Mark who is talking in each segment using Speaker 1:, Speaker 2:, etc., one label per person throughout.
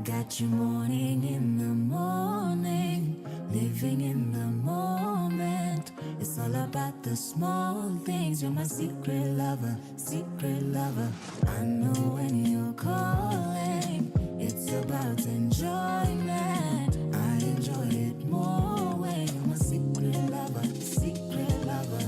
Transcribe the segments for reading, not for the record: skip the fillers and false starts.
Speaker 1: got you morning in the morning, living in the moment. It's all about the small things. You're my secret lover, secret lover. I know when you're calling, it's about enjoyment. I enjoy it more when you're my secret lover, secret lover.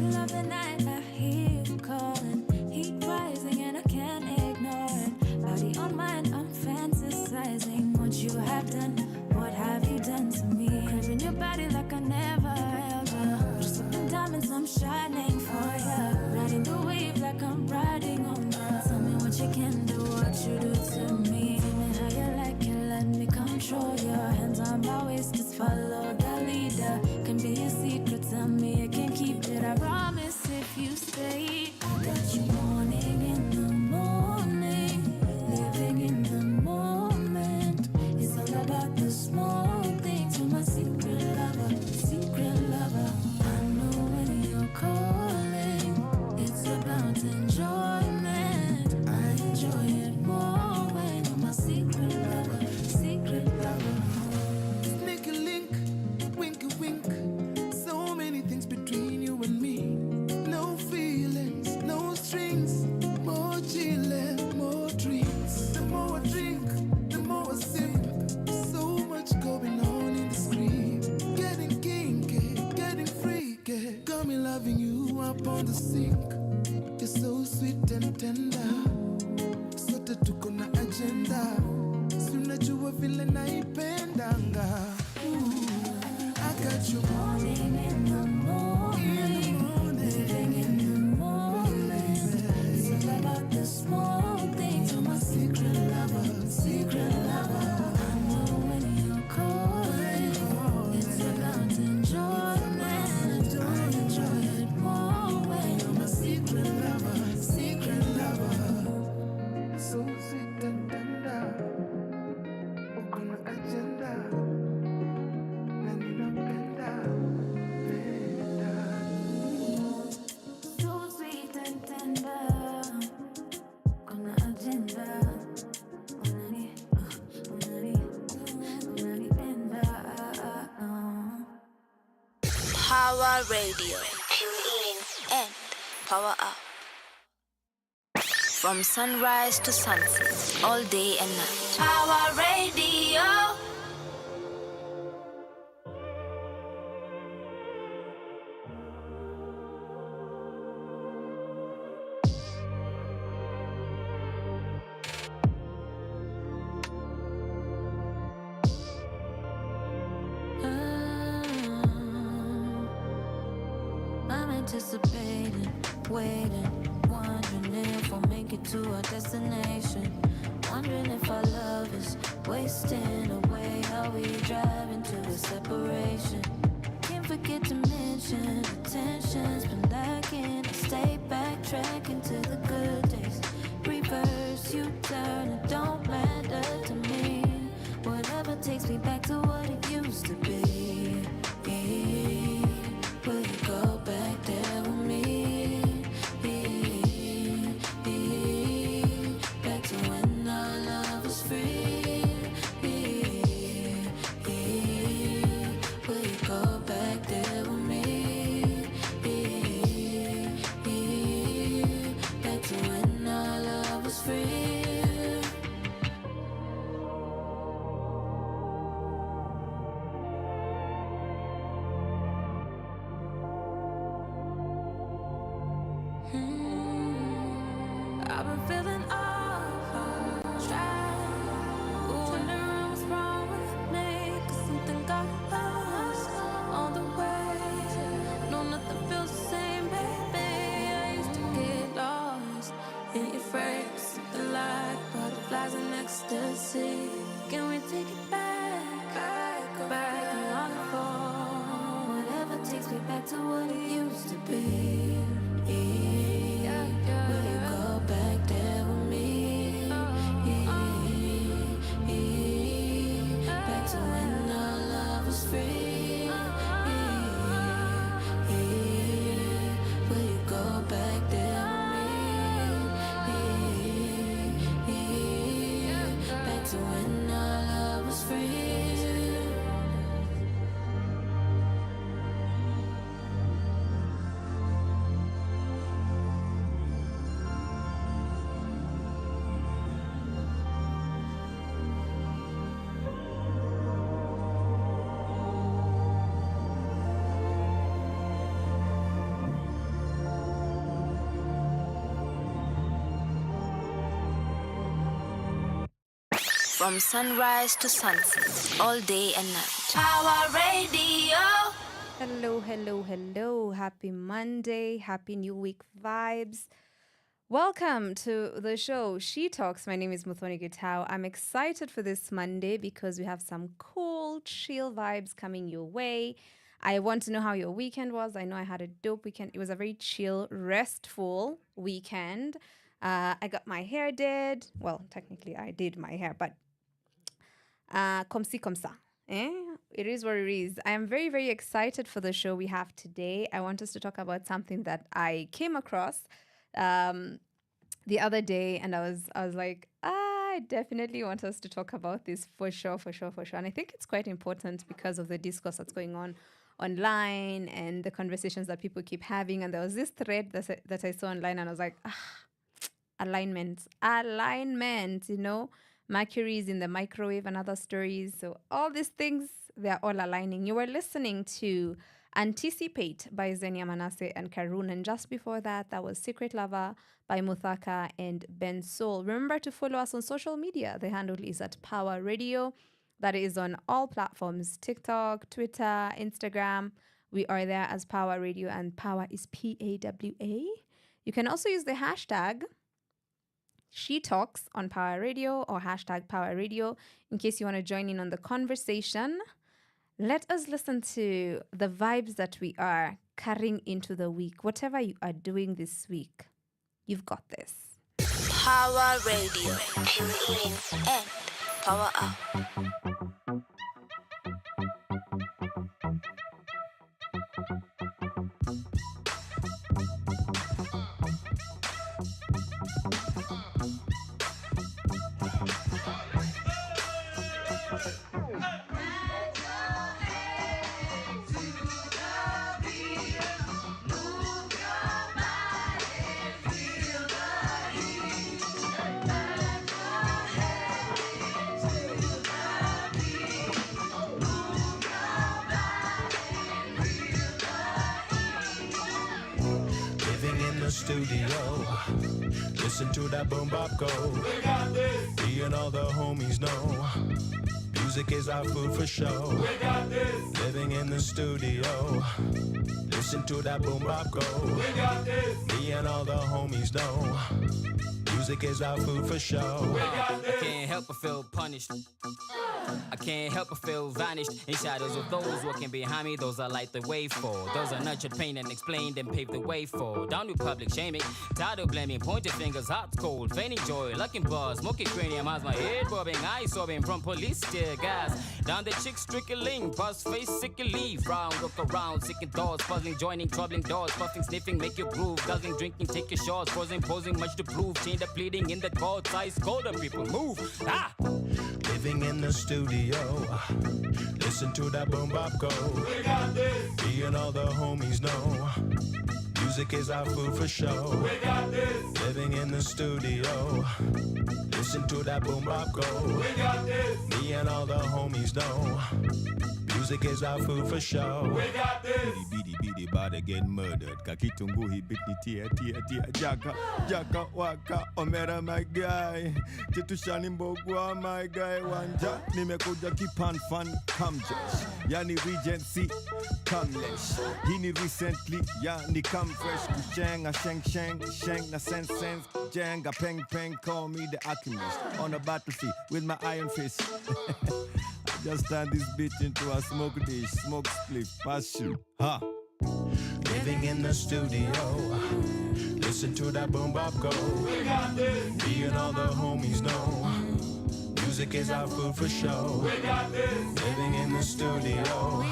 Speaker 1: Middle of the night, I hear you calling, heat rising and I can't ignore it. Body on mine, I'm fantasizing what you have done, what have you done to me? Craving your body like I never held you. Just looking diamonds, I'm shining for ya. Riding the wave like I'm riding on ya. Tell me what you can do, what you do to me. Tell me how you like it, let me control ya. Hands on my waist, just follow the leader. Can be a secret, tell me you can keep it. I promise if you stay, I got you morning in the morning, living in the moment. It's all about the small things. You're my secret lover, secret lover. I know when you're calling, it's about enjoyment. I enjoy it more when you're my secret lover, secret lover.
Speaker 2: Sneaky link, winky wink. So many things between you and me. No feelings, no strings. More chillin', more drinks. The more I drink, the more I sip. So much going on in the screen. Getting kinky, getting freaky. Got me loving you up on the sink. You're so sweet and tender. Sote tuko na agenda. Sunajua vile naipendanga. I got you
Speaker 1: Morning in the morning, living in the moment. It's all about the small things. You're my secret lover, secret lover. I know when you're calling, it's about enjoyment. I enjoy it more when you're my secret lover, secret lover.
Speaker 2: so sweet and tender. Uko na agenda. Na ninapenda, penda.
Speaker 1: So sweet and tender, gonna agenda. Unani penda.
Speaker 3: Power Radio. Tune in and power up. From sunrise to sunset, all day and night. Power Radio.
Speaker 1: I'm anticipating, waiting, wondering if I'll make it to our destination. Wondering if our love is wasting away. How we drive into a separation. Can't forget to mention the tension's been lacking. I stay backtracking to the good days. Reverse, you turn, it don't matter to me. Whatever takes me back to what it used to be. Will you go back there with me? Back to when our love was free. Will you go back there with me? Back to when our love was free. I've been feeling off track, wondering what's wrong with me, 'cause something got lost on the way. No, nothing feels the same, baby. I used to get lost in your fragrance, something like butterflies and ecstasy. Can we take it back and on the phone? Whatever takes me back to what it used to be. Will you go back there with me? Back to when our love was free. Will you go back there with me? Back to when our
Speaker 3: From sunrise to sunset, all day and night. Power Radio.
Speaker 4: Hello, hello, hello. Happy Monday. Happy New Week vibes. Welcome to the show, She Talks. My name is Muthoni Gitao. I'm excited for this Monday because we have some cool, chill vibes coming your way. I want to know how your weekend was. I know I had a dope weekend. It was a very chill, restful weekend. I got my hair did. Well, technically, I did my hair, but comme ci, comme ça. It is what it is. I am very, very excited for the show we have today. I want us to talk about something that I came across the other day, and I was like, I definitely want us to talk about this for sure. And I think it's quite important because of the discourse that's going on online and the conversations that people keep having. And there was this thread that I saw online, and I was like, alignment, Mercury is in the microwave and other stories. So all these things, they're all aligning. You were listening to Anticipate by Zenia Manasseh and Karun. And just before that, that was Secret Lover by Muthaka and Ben Soul. Remember to follow us on social media. The handle is at Power Radio. That is on all platforms, TikTok, Twitter, Instagram. We are there as Power Radio, and Power is PAWA. You can also use the hashtag She Talks on Power Radio or hashtag Power Radio in case you want to join in on the conversation. Let us listen to the vibes that we are carrying into the week. Whatever you are doing this week, you've got this.
Speaker 3: Power Radio. Tune in and power up.
Speaker 5: Studio, listen to that boom bop go. We got this. Me and all the homies know music is our food for show. We got this. Living in the studio, listen to that boom bop go. We got this. Me and all the homies know music is our food for show. We got this.
Speaker 6: I can't help but feel punished. I can't help but feel vanished in shadows of those walking behind me. Those I light the way for. Those are nurtured, pain and explained and paved the way for. Down with public shaming, tired of blaming, pointed fingers, hot cold, feigning joy, looking buzz, smoking cranium, eyes my head bobbing, eyes sobbing from police tear gas. Down the chicks trickling, buzz face sickly, frown, look around, sicking thoughts, puzzling, joining, troubling doors, puffing, sniffing, make your groove, guzzling, drinking, take your shots, posing, much to prove, chained up, pleading in the court, ice colder people move.
Speaker 5: Living in the studio, listen to that boom bop go. We got this. Me and all the homies know music is our food for show. We got this. Living in the studio, listen to that boom bop go. We got this. Me and all the homies know music is our food for show. We got this. Beady body get murdered. Kakitungu he bit ni tia Jaka waka omera my guy. Titushani mbogwa my guy wanja. Nimekuja kipan fan kamjesh. Yani regency kamlesh. Hini recently yani come fresh. Kusheng a sheng na sense jang a peng call me the alchemist. On a battlefield with my iron fist. Just turn this bitch into a smoke dish, smoke split, pass you, ha. Living in the studio, listen to that boom bop go. We got this. Me and all the homies know music is our food for show. We got this. Living in the studio,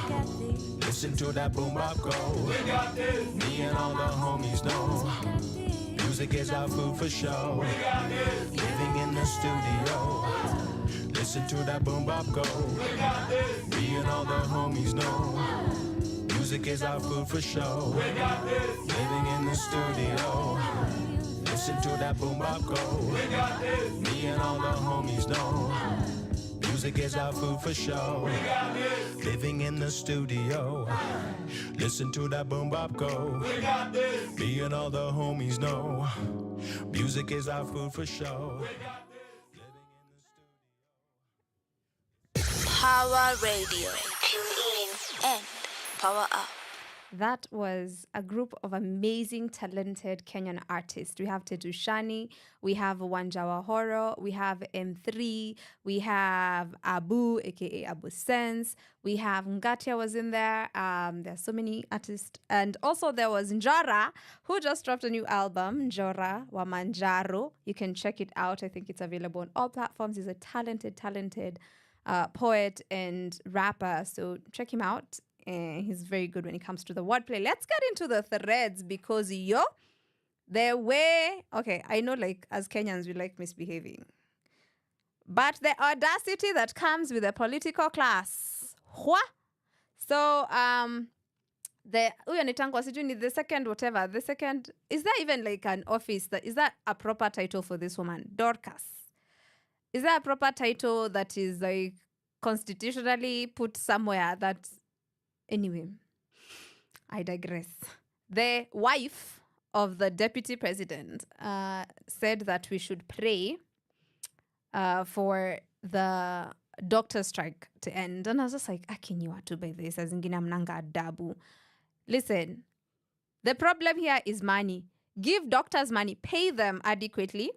Speaker 5: listen to that boom bop go. We got this. Me and all the homies know music is our food for show. We got this. Living in the studio, listen to that boom bop go. We got this. Me and all the homies know music is our food for show. We got this. Living in the studio, listen to that boom bop go. We got this. Me and all the homies know music is our food for show. We got this. Living in the studio, listen to that boom bop go. We got this. Me and all the homies know music is our food for show. We got
Speaker 3: Power Radio. Tune in and power up.
Speaker 4: That was a group of amazing, talented Kenyan artists. We have Tetu Shani, we have Wanjawa Horo, we have M3, we have Abu, aka Abu Sense, we have Ngatia was in there. There's so many artists. And also there was Njora, who just dropped a new album, Njora Wamanjaro. You can check it out. I think it's available on all platforms. He's a talented poet and rapper. So check him out. He's very good when it comes to the wordplay. Let's get into the threads because the way, okay, I know like as Kenyans we like misbehaving, but the audacity that comes with the political class. So the second, is there even like an office is that a proper title for this woman? Dorcas. Is there a proper title that is like constitutionally put somewhere that... Anyway, I digress. The wife of the deputy president said that we should pray for the doctor strike to end. And I was just like, akinyiwa tu by this, as ingine mnanga adabu. Listen, the problem here is money. Give doctors money. Pay them adequately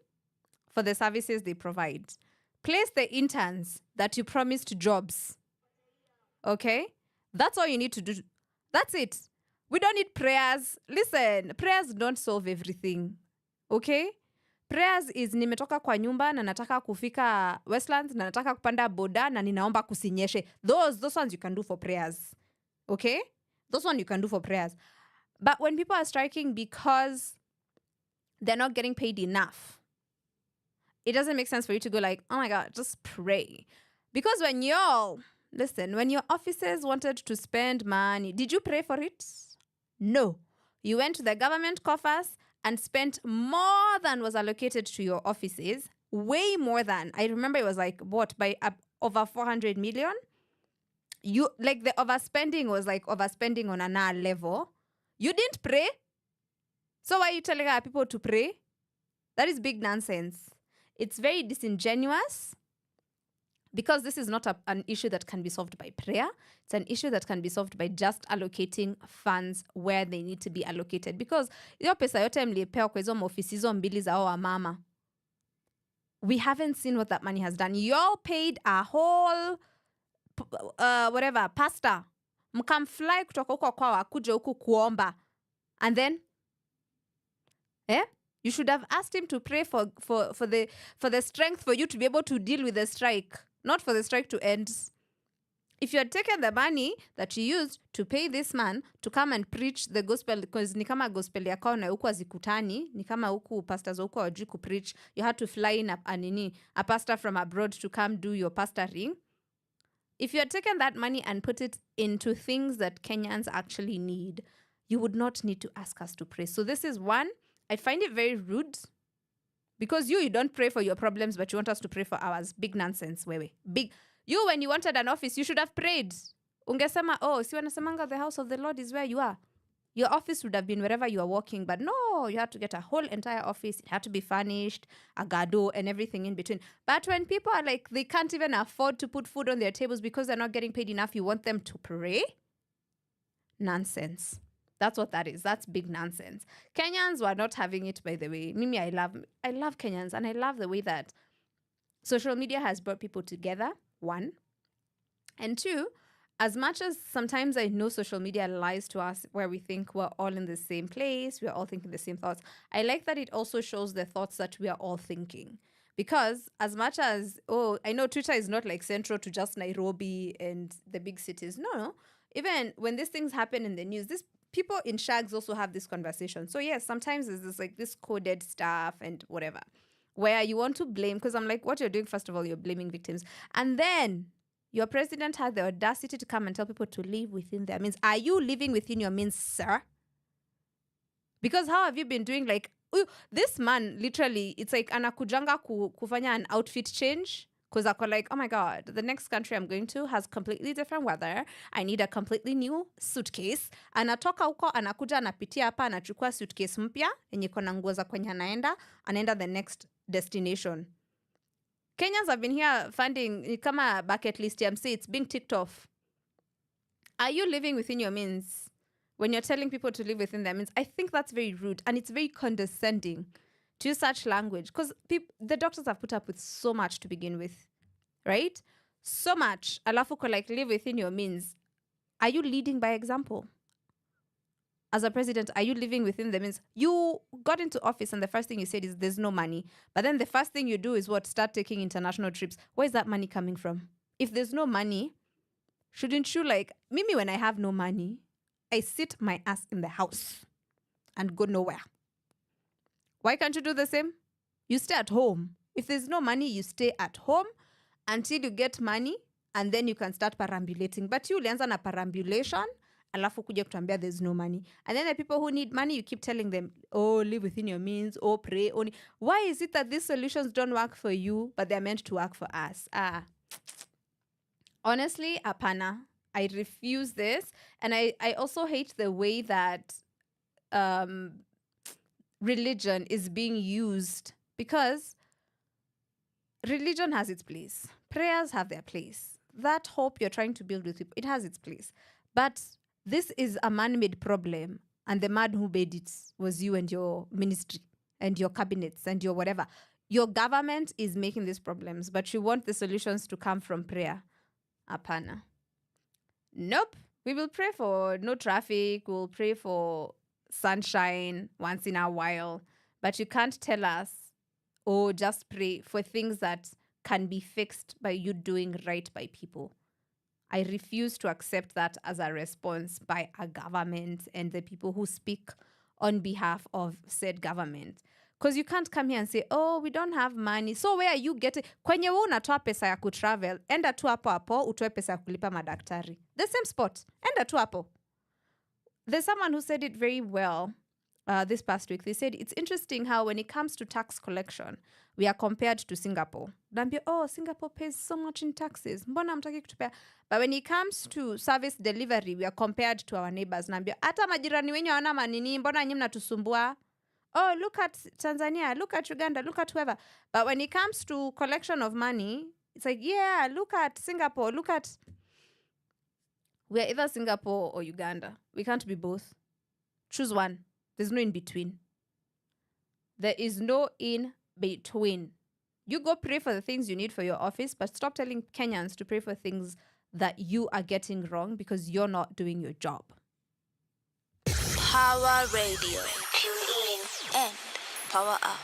Speaker 4: for the services they provide. Place the interns that you promised jobs. Okay? That's all you need to do. That's it. We don't need prayers. Listen, prayers don't solve everything. Okay? Prayers is nimetoka kwa nyumba na nataka kufika Westlands na nataka kupanda boda na ninaomba kusinyeshe. Those ones you can do for prayers. Okay? Those ones you can do for prayers. But when people are striking because they're not getting paid enough, it doesn't make sense for you to go like, oh my God, just pray. Because when your offices wanted to spend money, did you pray for it? No. You went to the government coffers and spent more than was allocated to your offices. Way more than. I remember it was like, over 400 million? The overspending was like overspending on another level. You didn't pray? So why are you telling our people to pray? That is big nonsense. It's very disingenuous. Because this is not an issue that can be solved by prayer. It's an issue that can be solved by just allocating funds where they need to be allocated. Because hiyo pesa yote mlipewa kwa hizo maofisi hizo mbili za wa mama. We haven't seen what that money has done. Y'all paid a whole, pastor. Mkamfly kutoka huko kwao akuje huku kuomba. And then, you should have asked him to pray for the strength for you to be able to deal with the strike. Not for the strike to end. If you had taken the money that you used to pay this man to come and preach the gospel, because ni kama gospel ya kwao na huku azikutani, ni kama huku pastors huku hawajui kupreach, you had to fly in a pastor from abroad to come do your pastoring. If you had taken that money and put it into things that Kenyans actually need, you would not need to ask us to pray. So this is one, I find it very rude. Because you don't pray for your problems, but you want us to pray for ours. Big nonsense, wewe. Big. You, when you wanted an office, you should have prayed. Ungesema, si wanasemanga the house of the Lord is where you are. Your office would have been wherever you are working. But no, you had to get a whole entire office. It had to be furnished, a gado, and everything in between. But when people are like, they can't even afford to put food on their tables because they're not getting paid enough, you want them to pray? Nonsense. That's what that is. That's big nonsense. Kenyans were not having it, by the way. Mimi, I love Kenyans, and I love the way that social media has brought people together, one. And two, as much as sometimes I know social media lies to us where we think we're all in the same place, we're all thinking the same thoughts, I like that it also shows the thoughts that we are all thinking. Because as much as, I know Twitter is not like central to just Nairobi and the big cities. No. Even when these things happen in the news, people in shags also have this conversation. So yes, sometimes there's this coded stuff and whatever, where you want to blame, because I'm like, what you're doing, first of all, you're blaming victims. And then your president had the audacity to come and tell people to live within their means. Are you living within your means, sir? Because how have you been doing this man, literally, it's like anakujanga kufanya an outfit change. Because I like, oh my God, the next country I'm going to has completely different weather. I need a completely new suitcase. Anatoka huko, anakuja, anapitia hapa, anachukua suitcase mpya, yenye iko na nguo za kwenye anaenda the next destination. Kenyans have been here funding kama bucket list ya msi, it's being ticked off. Are you living within your means when you're telling people to live within their means? I think that's very rude and it's very condescending to use such language because the doctors have put up with so much to begin with, right? So much. Alafu ko like live within your means. Are you leading by example? As a president, are you living within the means? You got into office and the first thing you said is there's no money. But then the first thing you do is what? Start taking international trips. Where is that money coming from? If there's no money, shouldn't you like, Mimi, when I have no money, I sit my ass in the house and go nowhere. Why can't you do the same? You stay at home. If there's no money, you stay at home until you get money and then you can start perambulating. But you ulianza na perambulation, alafu kuja kutuambia there's no money. And then the people who need money, you keep telling them, oh, live within your means, oh, pray. Only. Why is it that these solutions don't work for you, but they're meant to work for us? Honestly, apana. I refuse this. And I also hate the way that religion is being used because religion has its place. Prayers have their place. That hope you're trying to build with people, it has its place. But this is a man-made problem, and the man who made it was you and your ministry and your cabinets and your whatever. Your government is making these problems, but you want the solutions to come from prayer. Apana. Nope. We will pray for no traffic. We'll pray for sunshine once in a while. But you can't tell us, oh, just pray for things that can be fixed by you doing right by people. I refuse to accept that as a response by a government and the people who speak on behalf of said government. Because you can't come here and say, oh, we don't have money. So where are you getting? Kwenye wewe unatoa pesa ya kutravel, enda tu hapo hapo, utoe pesa ya kulipa madaktari. The same spot. Enda tu hapo. There's someone who said it very well this past week. They said, it's interesting how when it comes to tax collection, we are compared to Singapore. Nambia, oh, Singapore pays so much in taxes. Mbona hamtaki kutupea? But when it comes to service delivery, we are compared to our neighbors. Nambia, hata majirani wenye wana manini, mbona nyinyi mnatusumbua? Oh, look at Tanzania, look at Uganda, look at whoever. But when it comes to collection of money, it's like, yeah, look at Singapore, look at... We're either Singapore or Uganda. We can't be both. Choose one. There's no in between. There is no in between. You go pray for the things you need for your office, but stop telling Kenyans to pray for things that you are getting wrong because you're not doing your job.
Speaker 3: Power Radio. Tune in and power up.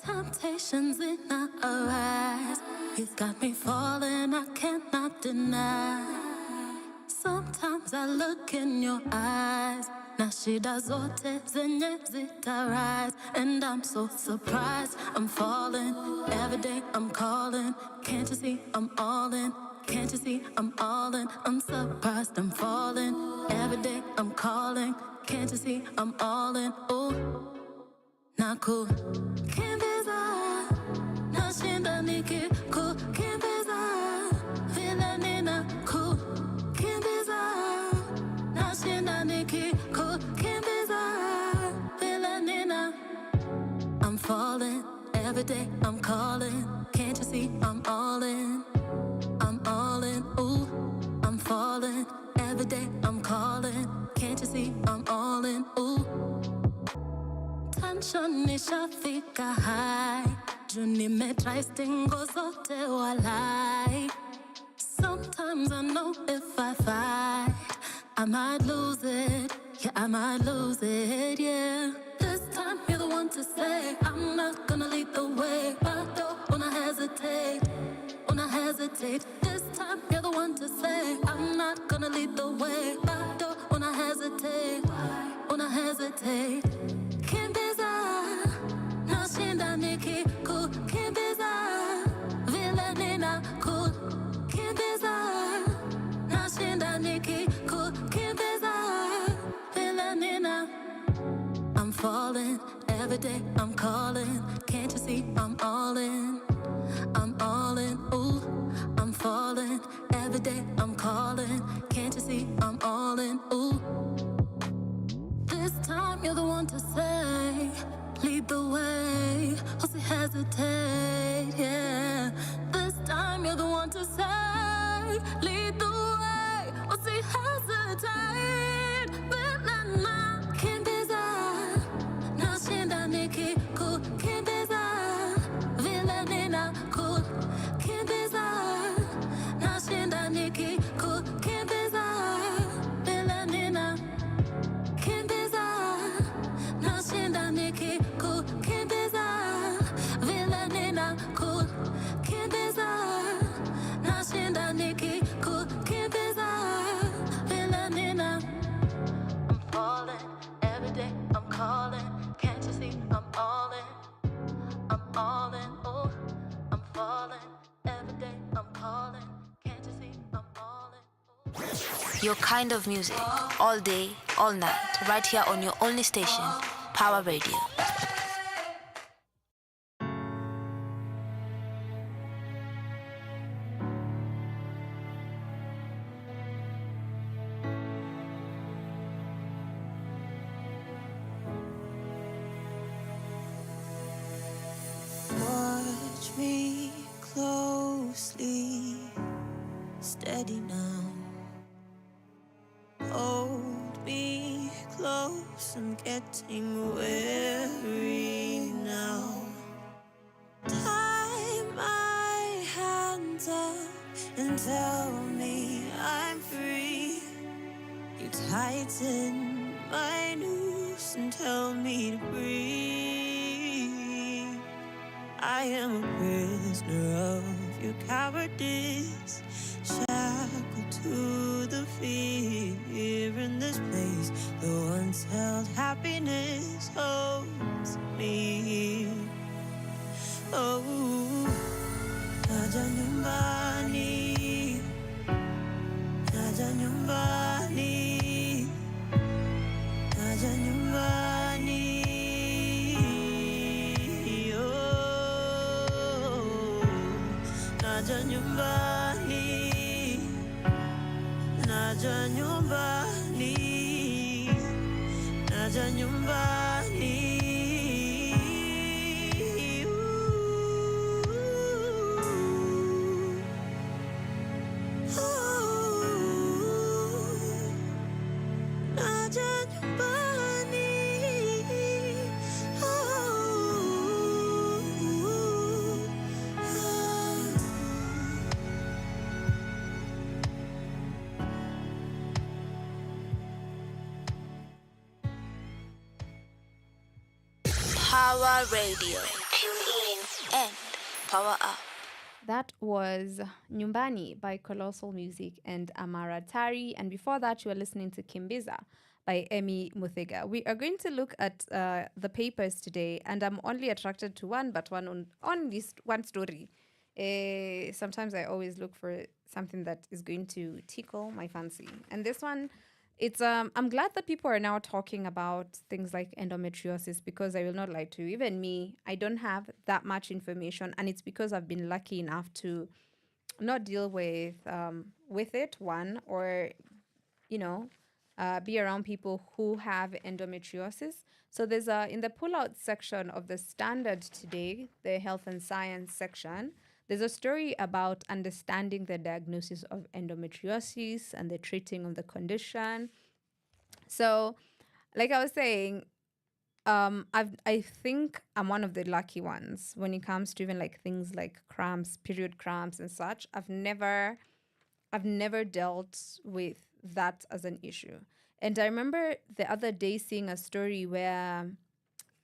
Speaker 1: Temptations in our eyes, you've got me falling, I cannot deny. Sometimes I look in your eyes, na shida zote zenye zitarise, and I'm so surprised. I'm falling, every day I'm calling. Can't you see I'm all in? Can't you see I'm all in? I'm surprised I'm falling, every day I'm calling. Can't you see I'm all in? Ooh, not cool. Nashinda nikiku kimbiza vile nina ku kimbiza. Nashinda nikiku kimbiza vile nina. I'm falling, every day I'm calling. Can't you see I'm all in? I'm all in, ooh. I'm falling, every day I'm calling. Can't you see I'm all in, ooh. Tension nishafika high. Juni me try stingo zote walai. Sometimes I know if I fight, I might lose it. Yeah, I might lose it, yeah. This time you're the one to say I'm not gonna lead the way, but I don't wanna hesitate. This time you're the one to say I'm not gonna lead the way, but I don't wanna hesitate. Kimbiza, nashinda nikiku kimbiza vile nina ku kimbiza. Nashinda nikiku kimbiza vile nina. I'm falling, every day I'm calling. Can't you see I'm all in? I'm all in, ooh. I'm falling, every Every day I'm calling, can't you see I'm all in? Ooh, this time you're the one to say, lead the way, who's to hesitate, yeah. This time you're the one to say, lead the way, who's to hesitate. Banana, kimbiza, nashinda niki ku, kimbiza, villainina ku, kimbiza, nashinda niki ku, kimbiza, villainina. Kimbiza, nashinda niki ku, kimbiza, villainina ku, kimbiza, nashinda niki ku, kimbiza, villainina. I'm falling, every day I'm calling, can't you see I'm all in, oh, I'm falling, every day I'm calling, can't you see I'm all in.
Speaker 3: Your kind of music, all day, all night, right here on your only station, Power Radio.
Speaker 1: Watch me closely, steady now. Hold me close, I'm getting weary now. Tie my hands up and tell me I'm free. You tighten my noose and tell me to breathe. I am a prisoner of your cowardice, shackled to the fear in this place. The once held happiness holds me. Oh, naja nyumbani, naja nyumbani, naja nyumbani. Naja nyumbani, naja nyumbani, naja nyumbani. Naja nyumbani.
Speaker 3: Power Radio. Tune in and power up.
Speaker 4: That was Nyumbani by Colossal Music and Amara Tari. And before that, you were listening to Kimbiza by Emmy Muthiga. We are going to look at the papers today, and I'm only attracted to one, but only one story. Sometimes I always look for something that is going to tickle my fancy. And this one, it's I'm glad that people are now talking about things like endometriosis, because I will not lie to you, even me, I don't have that much information, and it's because I've been lucky enough to not deal with it, one, or be around people who have endometriosis. So there's in the pullout section of the Standard today, the health and science section, there's a story about understanding the diagnosis of endometriosis and the treating of the condition. So, like I was saying, I think I'm one of the lucky ones when it comes to even like things like cramps, period cramps and such. I've never dealt with that as an issue. And I remember the other day seeing a story where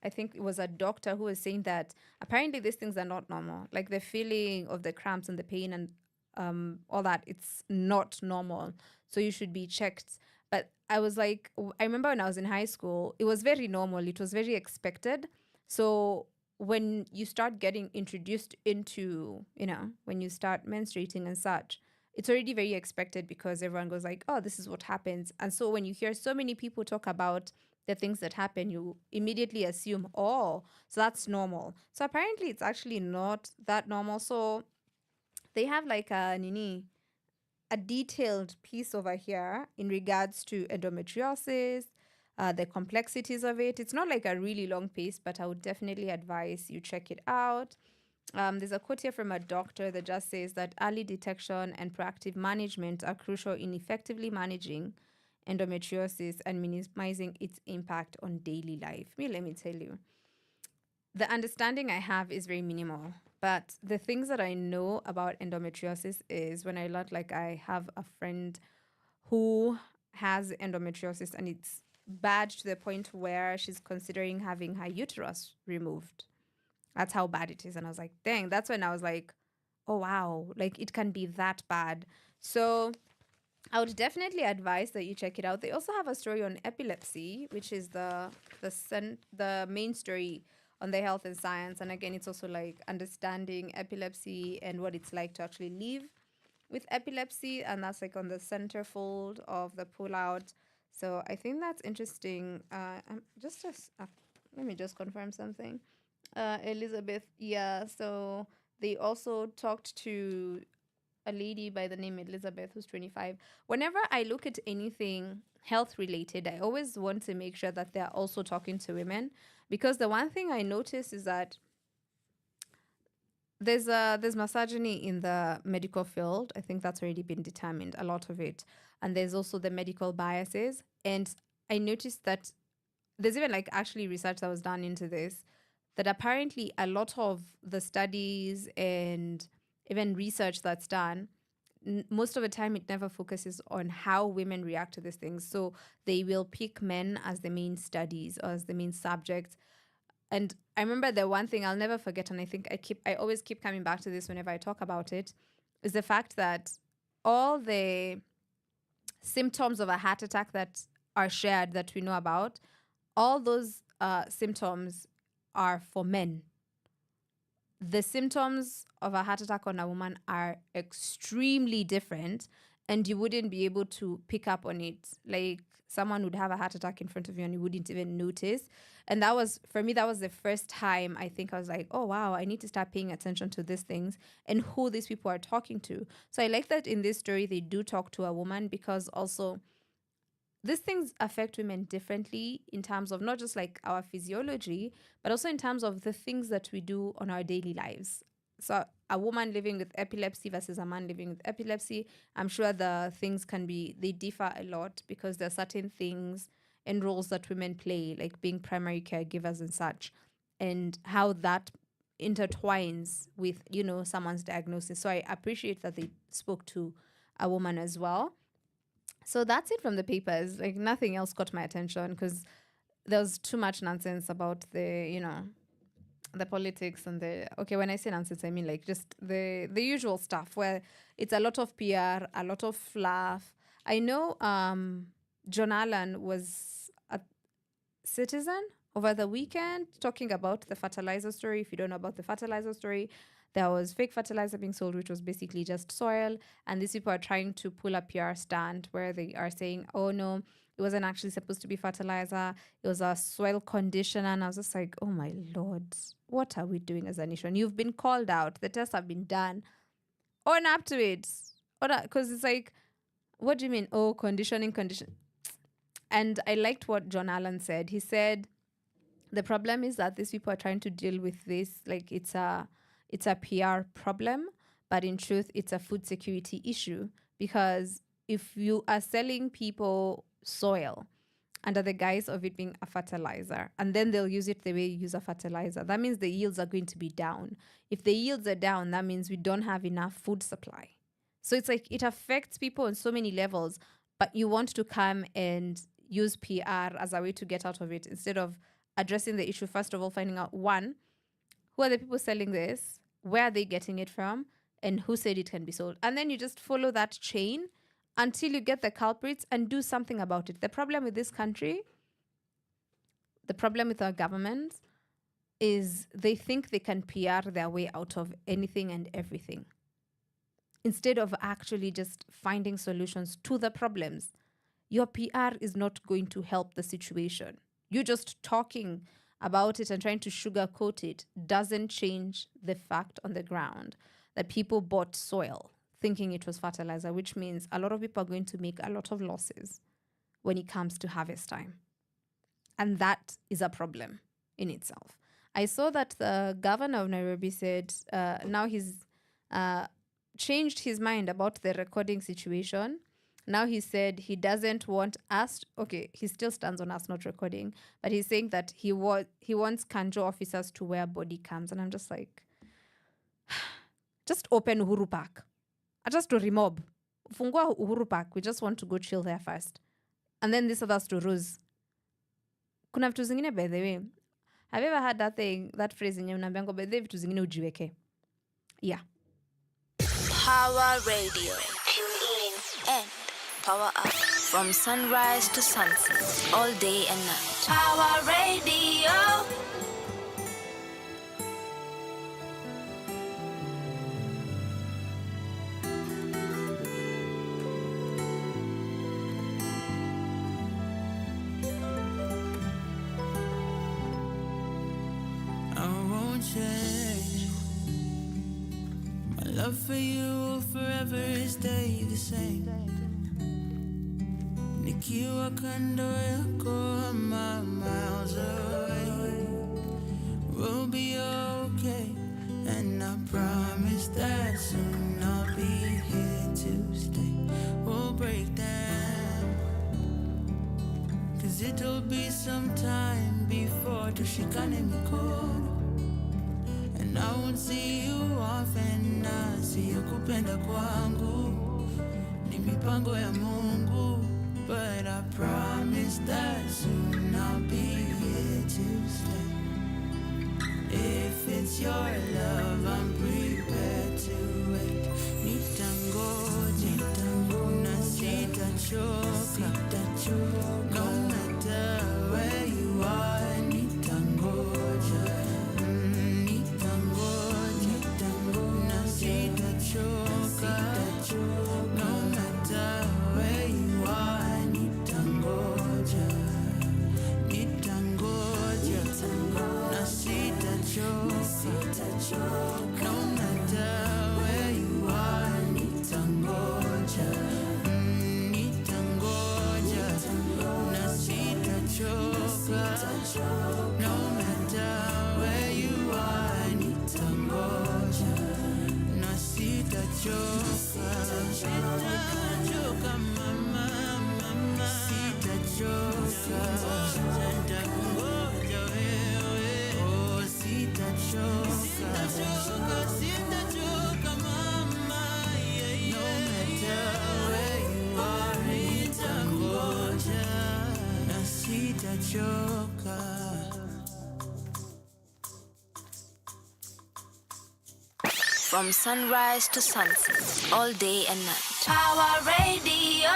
Speaker 4: I think it was a doctor who was saying that apparently these things are not normal. Like the feeling of the cramps and the pain and all that, it's not normal. So you should be checked. But I was like, I remember when I was in high school, it was very normal. It was very expected. So when you start getting introduced into, when you start menstruating and such, it's already very expected because everyone goes like, oh, this is what happens. And so when you hear so many people talk about the things that happen, you immediately assume, oh, so that's normal. So apparently it's actually not that normal. So they have like a a detailed piece over here in regards to endometriosis, the complexities of it. It's not like a really long piece, but I would definitely advise you check it out. There's a quote here from a doctor that just says that early detection and proactive management are crucial in effectively managing endometriosis and minimizing its impact on daily life. Let me tell you, the understanding I have is very minimal. But the things that I know about endometriosis is when I learned, like, I have a friend who has endometriosis and it's bad to the point where she's considering having her uterus removed. That's how bad it is. And I was like, dang, that's when I was like, oh, wow, like it can be that bad. So I would definitely advise that you check it out. They also have a story on epilepsy, which is the main story on the health and science. And again, it's also like understanding epilepsy and what it's like to actually live with epilepsy. And that's like on the centerfold of the pullout. So I think that's interesting. Let me just confirm something. Elizabeth, yeah. So they also talked to a lady by the name Elizabeth, who's 25. Whenever I look at anything health related, I always want to make sure that they're also talking to women, because the one thing I notice is that there's misogyny in the medical field. I think that's already been determined, a lot of it. And there's also the medical biases. And I noticed that there's even like actually research that was done into this, that apparently a lot of the studies and even research that's done, most of the time it never focuses on how women react to these things. So they will pick men as the main studies or as the main subject. And I remember the one thing I'll never forget, and I think I always keep coming back to this whenever I talk about it, is the fact that all the symptoms of a heart attack that are shared that we know about, all those symptoms are for men. The symptoms of a heart attack on a woman are extremely different, and you wouldn't be able to pick up on it. Like someone would have a heart attack in front of you and you wouldn't even notice. And that was, for me, that was the first time I think I was like, oh, wow, I need to start paying attention to these things and who these people are talking to. So I like that in this story, they do talk to a woman, because also these things affect women differently in terms of not just like our physiology, but also in terms of the things that we do on our daily lives. So a woman living with epilepsy versus a man living with epilepsy, I'm sure the things they differ a lot, because there are certain things and roles that women play, like being primary caregivers and such, and how that intertwines with, someone's diagnosis. So I appreciate that they spoke to a woman as well. So that's it from the papers. Like nothing else caught my attention, because there was too much nonsense about the politics and when I say nonsense, I mean like just the usual stuff where it's a lot of PR, a lot of fluff. I know John Allen was a Citizen over the weekend talking about the fertilizer story. If you don't know about the fertilizer story, there was fake fertilizer being sold, which was basically just soil. And these people are trying to pull a PR stand where they are saying, oh no, it wasn't actually supposed to be fertilizer. It was a soil conditioner. And I was just like, oh my Lord, what are we doing as a nation? You've been called out. The tests have been done. Own up to it. Because it's like, what do you mean? Oh, conditioning. And I liked what John Allen said. He said, the problem is that these people are trying to deal with this like it's a PR problem, but in truth, it's a food security issue. Because if you are selling people soil under the guise of it being a fertilizer, and then they'll use it the way you use a fertilizer, that means the yields are going to be down. If the yields are down, that means we don't have enough food supply. So it's like it affects people on so many levels, but you want to come and use PR as a way to get out of it, instead of addressing the issue. First of all, finding out, one, who are the people selling this, where are they getting it from, and who said it can be sold. And then you just follow that chain until you get the culprits and do something about it. The problem with this country, the problem with our government, is they think they can PR their way out of anything and everything, instead of actually just finding solutions to the problems. Your PR is not going to help the situation. You just talking about it and trying to sugarcoat it doesn't change the fact on the ground that people bought soil thinking it was fertilizer, which means a lot of people are going to make a lot of losses when it comes to harvest time. And that is a problem in itself. I saw that the governor of Nairobi said now he's changed his mind about the recording situation. Now he said he doesn't want us. Okay, he still stands on us not recording, but he's saying that he wants Kanjo officers to wear body cams. And I'm just like, just open Uhuru Park. Just to remob. Fungua Uhuru Park. We just want to go chill there first. And then this other stories. Kuna vitu zingine, by the way. Have you ever heard that phrase in unaambiwa by the way vitu zingine ujiweke? Yeah.
Speaker 3: Power Radio. Tune in and power up. From sunrise to sunset, all day and night. Power Radio.
Speaker 2: Change. My love for you will forever stay the same. Nikiwa kando yako, my miles away. We'll be okay, and I promise that soon I'll be here to stay. We'll break down, 'cause it'll be some time before tushikane mikono. And I won't see you often, na siyo kupenda kwangu, ni mipango ya Mungu. But I promise that soon I'll be here to stay. If it's your love, I'm prepared to wait. Nitangoja, na sitachoka, no matter where you are. Nitangoja. No matter where you are, nitangoja, na sitachoka. No matter where you are, nitangoja, na sitachoka. No matter where you are, nitangoja. Sitachoka, mama, sitachoka. Nitakungoja wewe. Oh, sitachoka, mama, yeah. No matter where you are, nitangoja, na sitachoka.
Speaker 3: From sunrise to sunset, all day and night. Power Radio.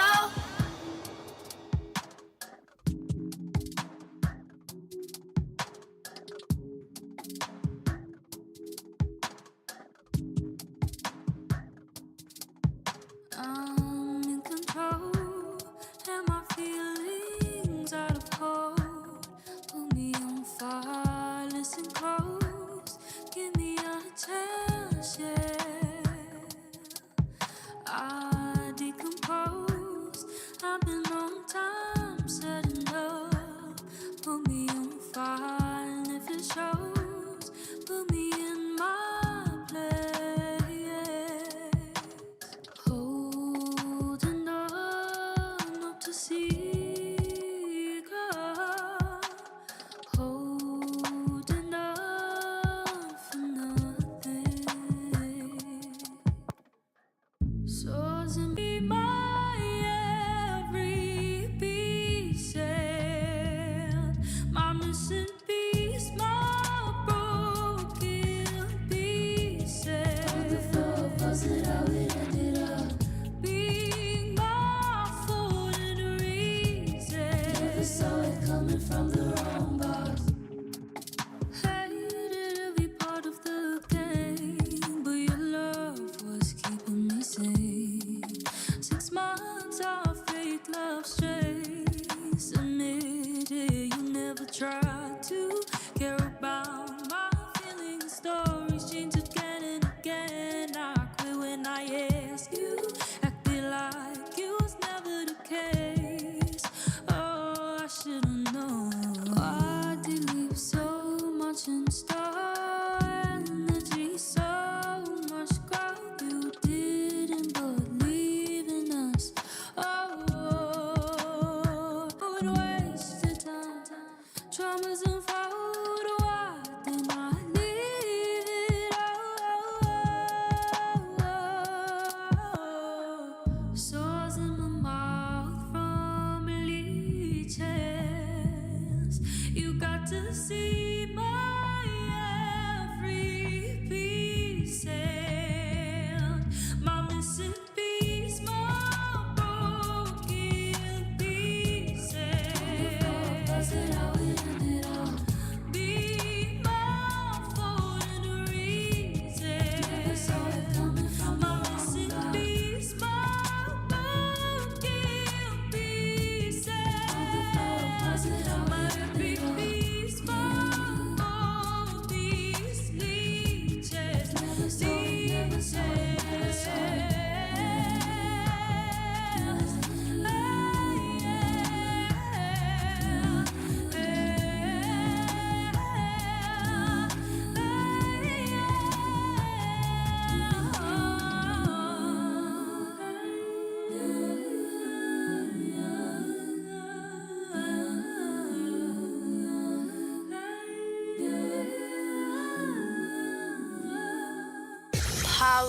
Speaker 1: I'm in control, and my feelings out of hold. Put me on fire, listen close, give me a chance, yeah. I decompose.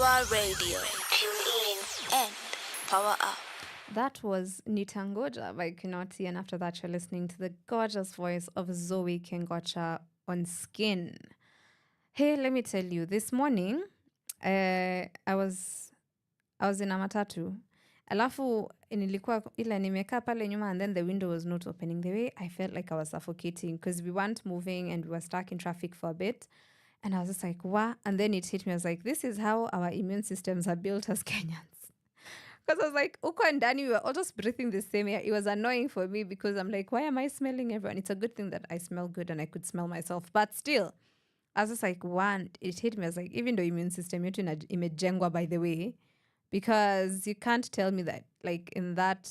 Speaker 3: Power Radio. Tune in and power up.
Speaker 4: That was Nitangoja by Kinoti, and after that, you're listening to the gorgeous voice of Zoe Kengocha on Skin. Hey, let me tell you, this morning, I was in a matatu. Alafu nilikuwa ila nimekaa pale nyuma, and then the window was not opening. The way I felt like I was suffocating because we weren't moving and we were stuck in traffic for a bit. And I was just like, what? And then it hit me. I was like, this is how our immune systems are built as Kenyans. Because I was like, uko ndani, we were all just breathing the same air. It was annoying for me because I'm like, why am I smelling everyone? It's a good thing that I smell good and I could smell myself. But still, I was just like, one, it hit me. I was like, even though immune system yetu imejengwa, by the way, because you can't tell me that, like, in that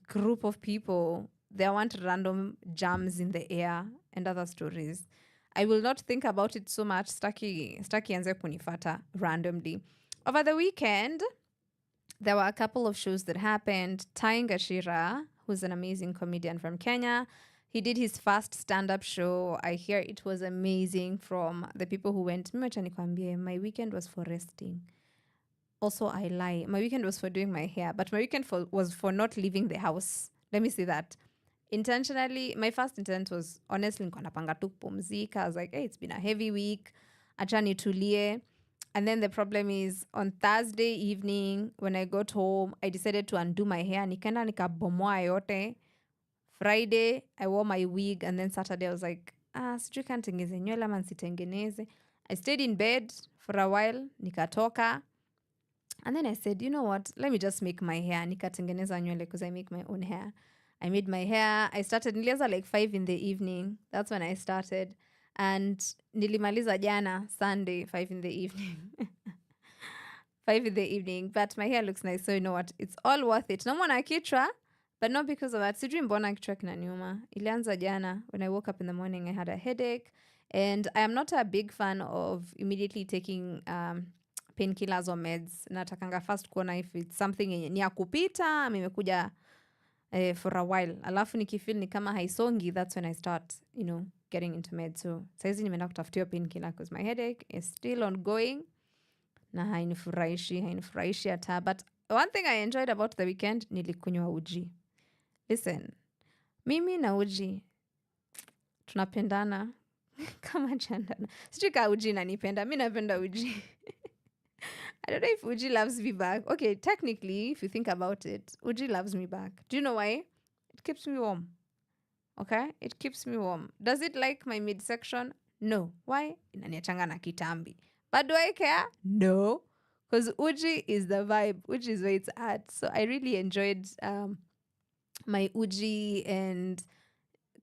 Speaker 4: group of people, there weren't random germs in the air and other stories. I will not think about it so much. Staki anze kunifata randomly. Over the weekend, there were a couple of shows that happened. Tying Ashira, who's an amazing comedian from Kenya, he did his first stand-up show. I hear it was amazing from the people who went. My weekend was for resting. Also, I lie. My weekend was for doing my hair, but my weekend was for not leaving the house. Let me say that. Intentionally, my first intent was, honestly, nilikuwa napanga tu kupumzika. I was like, hey, it's been a heavy week. Acha nitulie. And then the problem is, on Thursday evening, when I got home, I decided to undo my hair. Nikaenda nikabomoa yote. Friday, I wore my wig. And then Saturday, I was like, sijui kantengeze nywele ama nsitengeneze. I stayed in bed for a while. Nikatoka. And then I said, you know what? Let me just make my hair. Nikatengeneza nywele because I make my own hair. I made my hair. I started, nilianza like 5 in the evening. That's when I started. And nilimaliza jana, Sunday, 5 in the evening. 5 in the evening. But my hair looks nice. So you know what? It's all worth it. Naona kichwa, but not because of that. Sijui mbona kichwa kinaniuma. Ilianza jana. When I woke up in the morning, I had a headache. And I am not a big fan of immediately taking painkillers or meds. Natakanga first kuona if it's something ni ya kupita, imekuja for a while. Alafu nikifeel ni kama haisongi, that's when I start, getting into meds. So saizi nimeenda kutafutia painkiller because my headache is still ongoing. Na hainifurahishi hata. But one thing I enjoyed about the weekend, nilikunywa uji. Listen, mimi na uji tunapendana kama chandana. Sijui ka uji inanipenda, mimi napenda uji. I don't know if Uji loves me back. Okay, technically, if you think about it, Uji loves me back. Do you know why? It keeps me warm. Okay? It keeps me warm. Does it like my midsection? No. Why? Inaniachanga na kitambi. But do I care? No. Because Uji is the vibe. Uji is where it's at. So I really enjoyed my Uji, and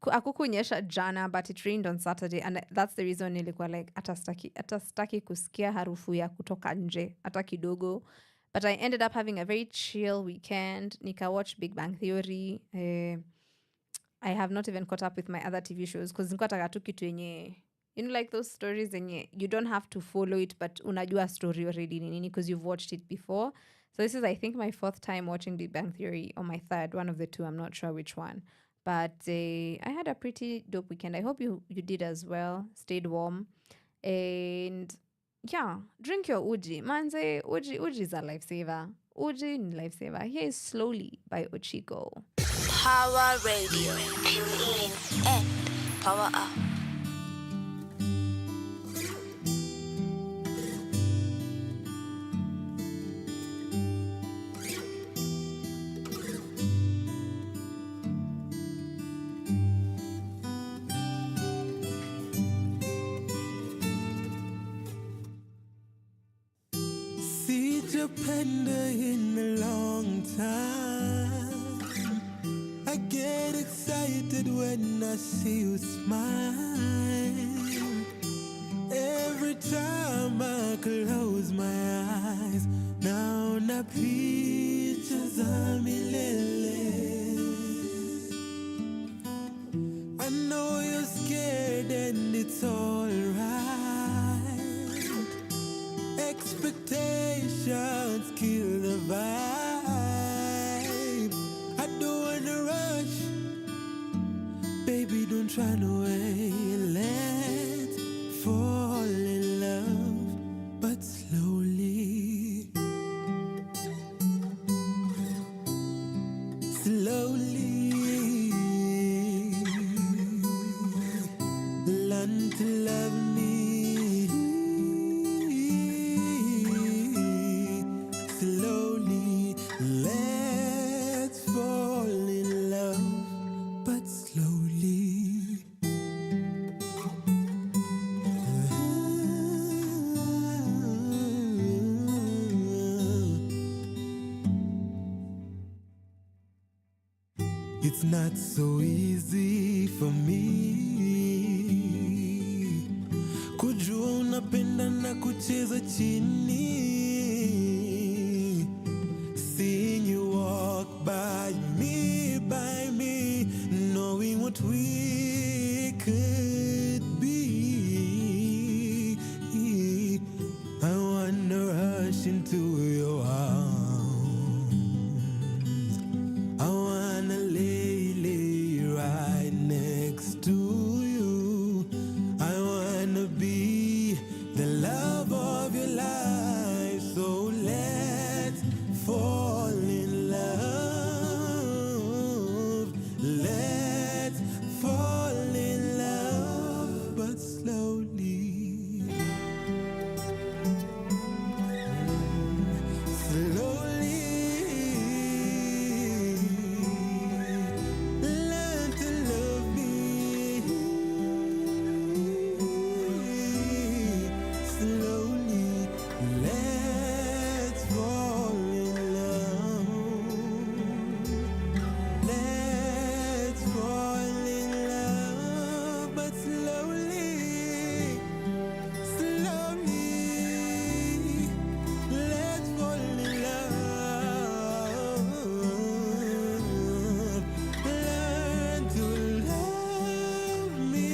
Speaker 4: akukunyesha jana, but it rained on Saturday, and that's the reason nilikuwa like atastaki kusikia harufu ya kutoka nje hata kidogo. But I ended up having a very chill weekend. Nika watch Big Bang Theory. I have not even caught up with my other TV shows because nilikuwa nataka tu kitu yenye, like those stories yenye you don't have to follow it, but unajua story already nini because you've watched it before. So this is, I think, my 4th time watching Big Bang Theory, or my 3rd, one of the two. I'm not sure which one. But I had a pretty dope weekend. I hope you did as well. Stayed warm. And yeah, drink your uji. Manze, uji is a lifesaver. Uji is a lifesaver. Here is Slowly by Ochiko.
Speaker 3: Power Radio. Tune in and power up.
Speaker 2: Panda in a long time. I get excited when I see you smile. Every time I close my eyes, now na pictures are milele. I know you're scared and it's alright. Expectations kill the vibe. I don't wanna rush. Baby, don't try no way. Let's fall in love, but It's not so easy for me kujua unapenda na kucheza chini. Seeing you walk by me, knowing what we could be. I wanna rush into your arms. I wanna lay right next to you. I wanna be the love of your life. So let's fall in love. Let's fall in love, but slowly. Slowly. Learn to love me. Slowly. Let's fall in love. Let's fall in love, but slowly. Slowly. Let's fall in love. Learn to love me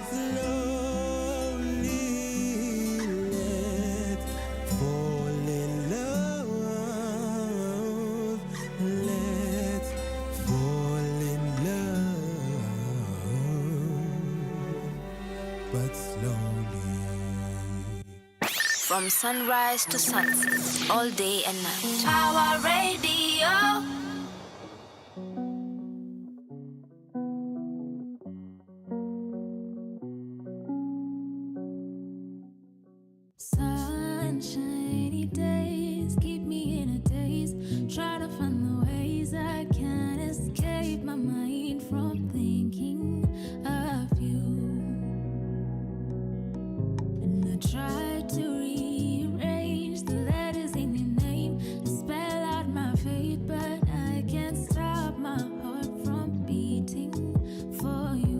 Speaker 2: slowly. Let's fall in love. Let's fall in love, but slowly.
Speaker 3: From sunrise to sunset, all day and night. Power Radio.
Speaker 1: Sunshiny days keep me in a daze. Try to find the ways I can't escape my mind from thinking of you. And I try to rearrange the letters in your name to spell out my fate, but I can't stop my heart from beating for you.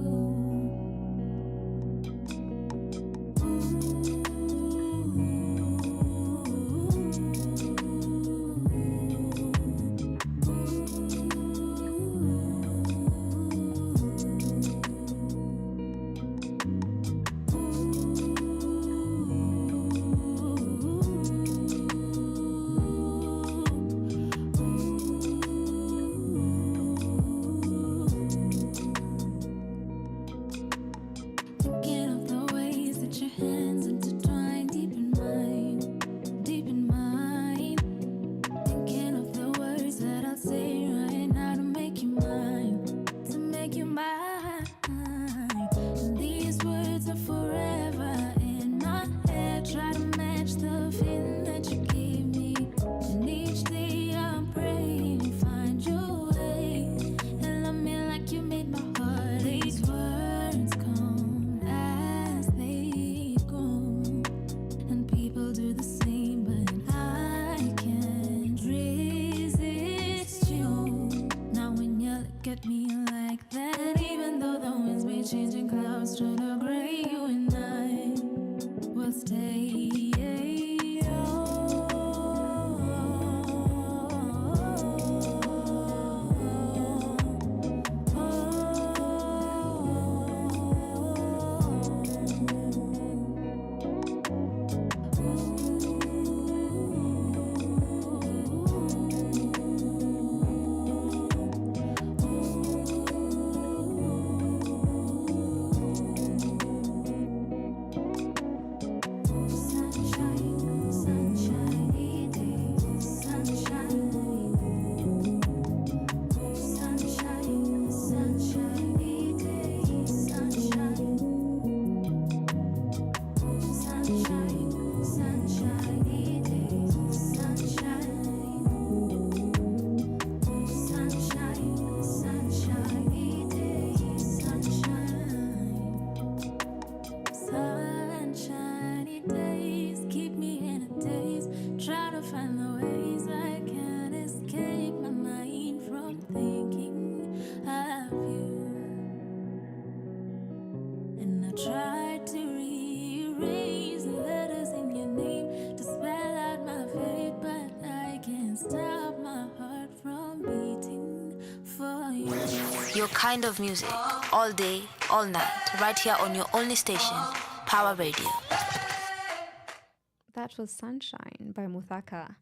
Speaker 1: Thinking of the ways that your hands intertwine deep in mine, deep in mine. Thinking of the words that I'll say right now to make you mine, to make you mine. And these words are forever in my head. Try to match the feeling that you give me. And each day I'm praying you find your way and love me like you made my heart. These words come as they go, and people do the same, but I can't resist you. Now when you look at me like that, even though the winds may change and clouds turn to gray, you and I will stay.
Speaker 3: your kind of music, all day, all night, right here on your only station, Power Radio.
Speaker 4: That was Sunshine by Muthaka.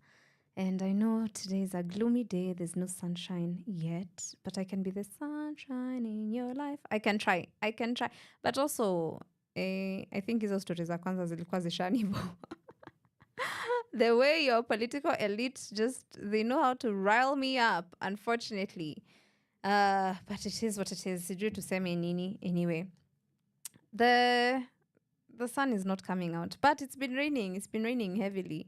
Speaker 4: And I know today is a gloomy day. There's no sunshine yet, but I can be the sunshine in your life. I can try. But also, I think hizo stories za kwanza zilikuwa zishanivo. The way your political elite they know how to rile me up, unfortunately. But it is what it is. Sijui tuseme nini. Anyway, the sun is not coming out, but it's been raining. It's been raining heavily.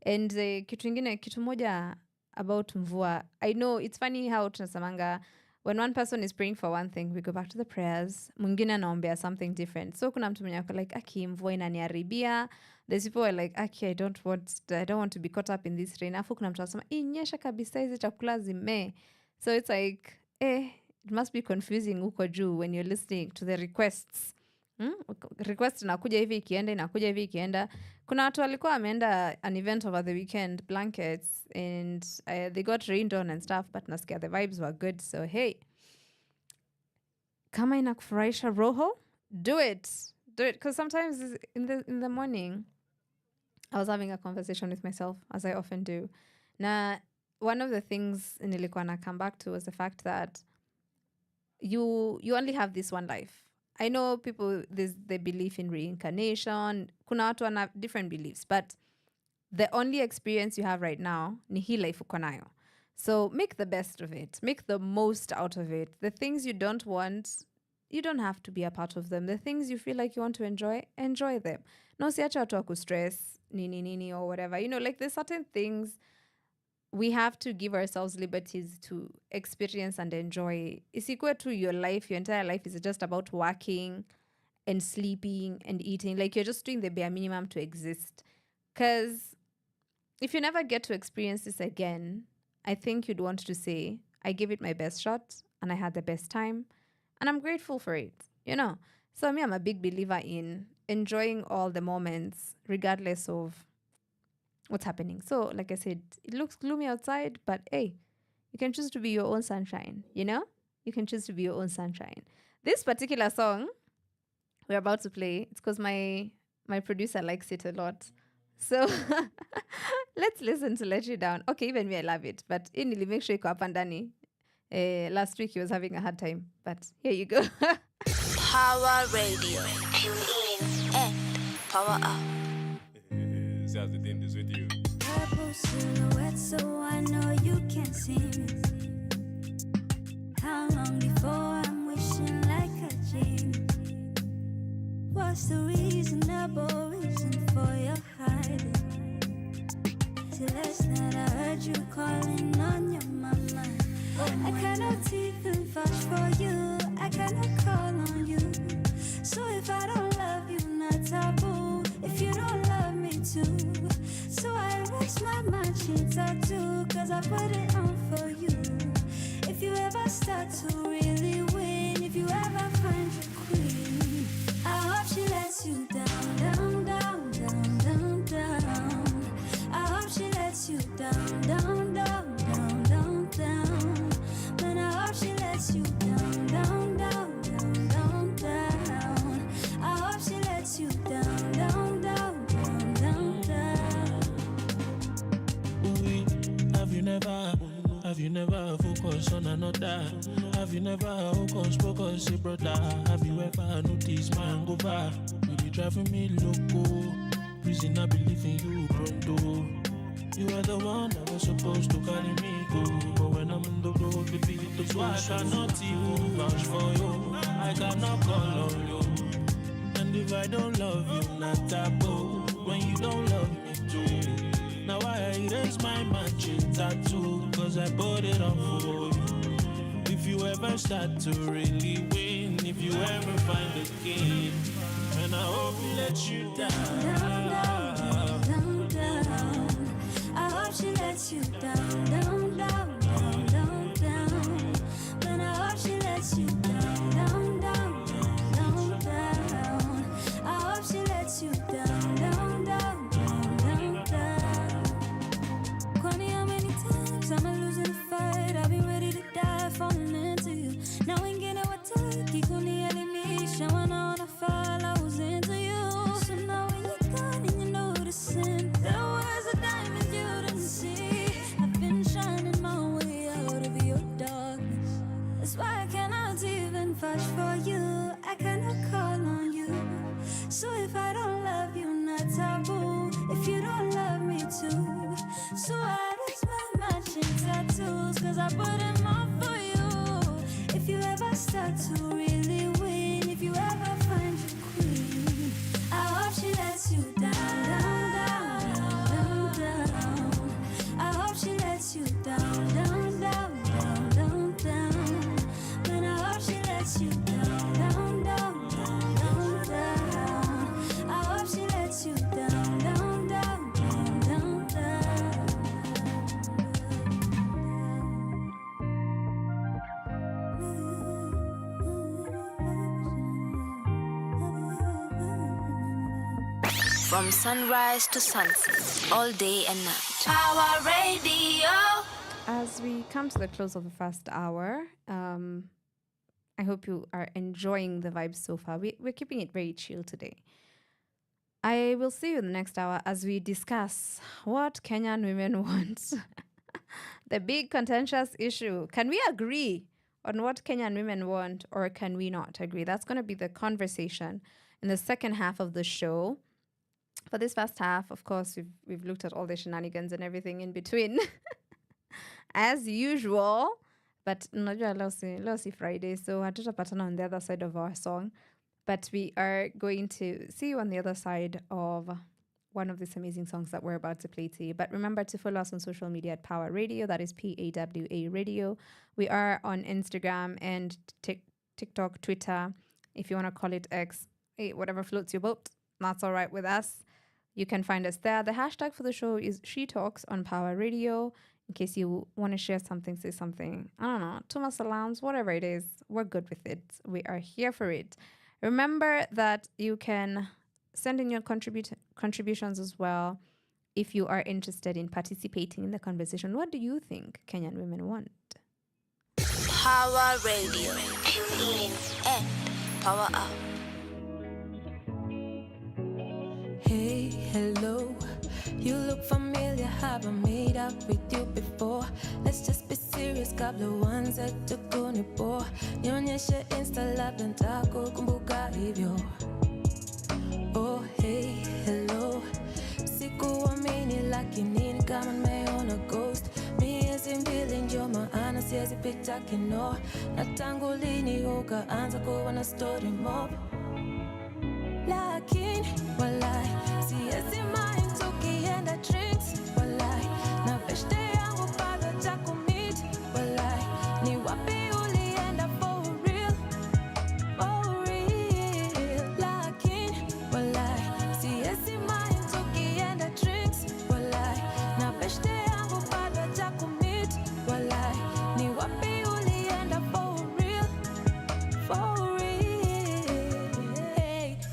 Speaker 4: And kitu moja about mvua. I know it's funny how tunasamanga when one person is praying for one thing, we go back to the prayers. Mwingine anaombea something different. So kuna mtu mwenye ako like, aki mvua inaniharibia. There's people who are like, aki, I don't want to be caught up in this rain. Afu kuna mtu anasema, inyesha kabisa hizi chakula zime. So it's like, it must be confusing huko juu when you're listening to the requests. Request inakuja hivi ikienda. Kuna watu walikuwa wameenda an event over the weekend, blankets, and they got rained on and stuff, but nasikia the vibes were good. So hey, kama inakufurahisha roho, do it, because sometimes in the morning I was having a conversation with myself, as I often do. Na one of the things nilikuwa na come back to was the fact that you only have this one life. I know people, they believe in reincarnation. Kuna watu wana different beliefs, but the only experience you have right now ni hii life uko nayo. So make the best of it. Make the most out of it. The things you don't want, you don't have to be a part of them. The things you feel like you want to enjoy them. No siacha watu waku stress, nini or whatever. You know, like there's certain things we have to give ourselves liberties to experience and enjoy. Isikuwe tu your life, your entire life is just about working and sleeping and eating. Like you're just doing the bare minimum to exist. Because if you never get to experience this again, I think you'd want to say, I gave it my best shot and I had the best time and I'm grateful for it, you know? So I'm a big believer in enjoying all the moments regardless of what's happening. So, like I said, it looks gloomy outside, but hey, you can choose to be your own sunshine, you know? You can choose to be your own sunshine. This particular song we're about to play, it's because my producer likes it a lot. So, let's listen to Let You Down. Okay, even me, I love it. But in make sure you go up and Danny. Last week he was having a hard time. But here you go.
Speaker 3: Power Radio. Tune in and power up.
Speaker 5: Sounds the dangerous with you.
Speaker 1: Purple silhouette, so I know you can see me. How long before I'm wishing like a genie? What's the reasonable reason for your hiding? Till last night I heard you calling on your mama. I cannot even vouch for you. I cannot call on you. So if I don't love you, not taboo. If you don't love me too. So I erase my matching tattoo, cause I put it on for you. If you ever start to really win, if you ever find your queen, I hope she lets you down, down, down, down, down, down. I hope she lets you down, down, down, down, down, down. Man, I hope she lets you down, down, down, down, down, down. I hope she lets you down, down, down, down, down, down.
Speaker 7: Have you never focused on another? Have you never focused, say brother? Have you ever noticed my hangover? You be driving me loco. Reason I believe in you, pronto. You are the one that was supposed to carry me go. But when I'm on the road, baby, that's why I cannot even vouch for you. I cannot call on you. And if I don't love you, not taboo. When you don't love me too. Now I erase my matching tattoo, cause I put it on for you. If you ever start to really win, if you ever find a king, and I hope he lets you down.
Speaker 1: Down, down, down, down. I hope she lets you down, down, down, down, down, down. Man, I hope she lets you down, down, down, down, down. I hope she lets you down, down, down, down, down, down. How many times I'm losing the fight? I've been ready to die, falling into you. Now ain't lose, cause I put in more for you. If you ever start to really win, if you ever find your queen, I hope she lets you down, down, down, down, down. I hope she lets you down, down, down, down, down, down. Man, I hope she lets you down, down, down, down, down, down. I hope she lets you down, down, down, down, down, down.
Speaker 3: From sunrise to sunset, all day and night. Power Radio.
Speaker 4: As we come to the close of the first hour, I hope you are enjoying the vibes so far. We're keeping it very chill today. I will see you in the next hour as we discuss what Kenyan women want. The big contentious issue. Can we agree on what Kenyan women want, or can we not agree? That's going to be the conversation in the second half of the show. For this first half, of course, we've looked at all the shenanigans and everything in between, as usual. But unajua leo si Friday, so hatutapatana on the other side of our song. But we are going to see you on the other side of one of these amazing songs that we're about to play to you. But remember to follow us on social media at Power Radio. That is PAWA Radio. We are on Instagram and TikTok, Twitter, if you want to call it X, whatever floats your boat. That's all right with us. You can find us there. The hashtag for the show is She Talks on Power Radio. In case you want to share something, say something, I don't know, Tuma Salams, whatever it is, we're good with it. We are here for it. Remember that you can send in your contributions as well if you are interested in participating in the conversation. What do you think Kenyan women want?
Speaker 3: Power Radio. Tune in and power up.
Speaker 1: Hey, hello. You look familiar, have I made up with you before? Let's just be serious, kabla uanze tukunipo. Nionyeshe Insta labda nitakukumbuka hivyo. Oh, hey, hello. Sikuamini lakini ni kama nimeona ghost. Miezi mbili ndio maana siwezi pita kino. Na tangu lini ukaanza kuwa na story mob? Lakini walai siwezi mind tukienda drinks. Walai na beshte yangu bado takumit. Walai ni wapi ulienda for real? For real. Lakini walai siwezi mind tukienda drinks. Walai na beshte yangu bado takumit. Walai ni wapi ulienda for real? For real.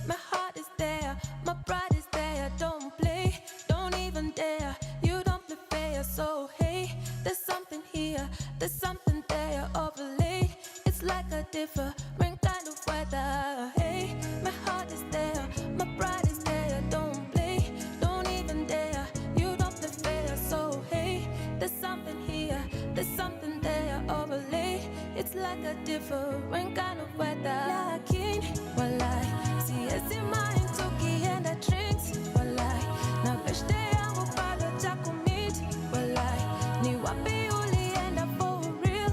Speaker 1: My heart is there, my pride is there. Don't play, don't even dare. You don't play fair, so hey, there's something here, there's something there. Overlay, it's like a different kind of weather. Hey, my heart is there, my pride is there. Don't play, don't even dare. You don't play fair, so hey, there's something here, there's something there. Overlay, it's like a different kind of weather. Lakini walai siwezi mind tukienda drinks. Walai na beshte yangu bado takumit. Walai ni wapi ulienda for real?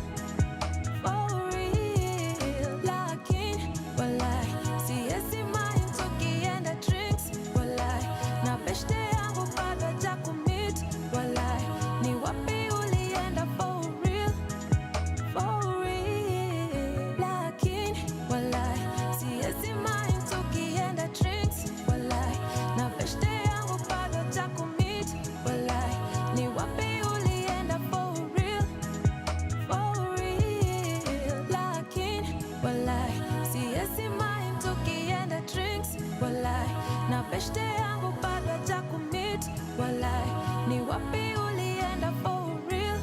Speaker 1: For real. Lakini walai siwezi mind tukienda drinks. Walai na beshte yangu bado takumit. Walai ni wapi ulienda for real? For real. Lakini walai siwezi mind tukienda drinks. Walai na beshte yangu bado takumit. Walai ni wapi ulienda for real? For real. Lakini walai siwezi mind tukienda drinks. Walai na beshte yangu bado takumit. Walai ni wapi ulienda for real?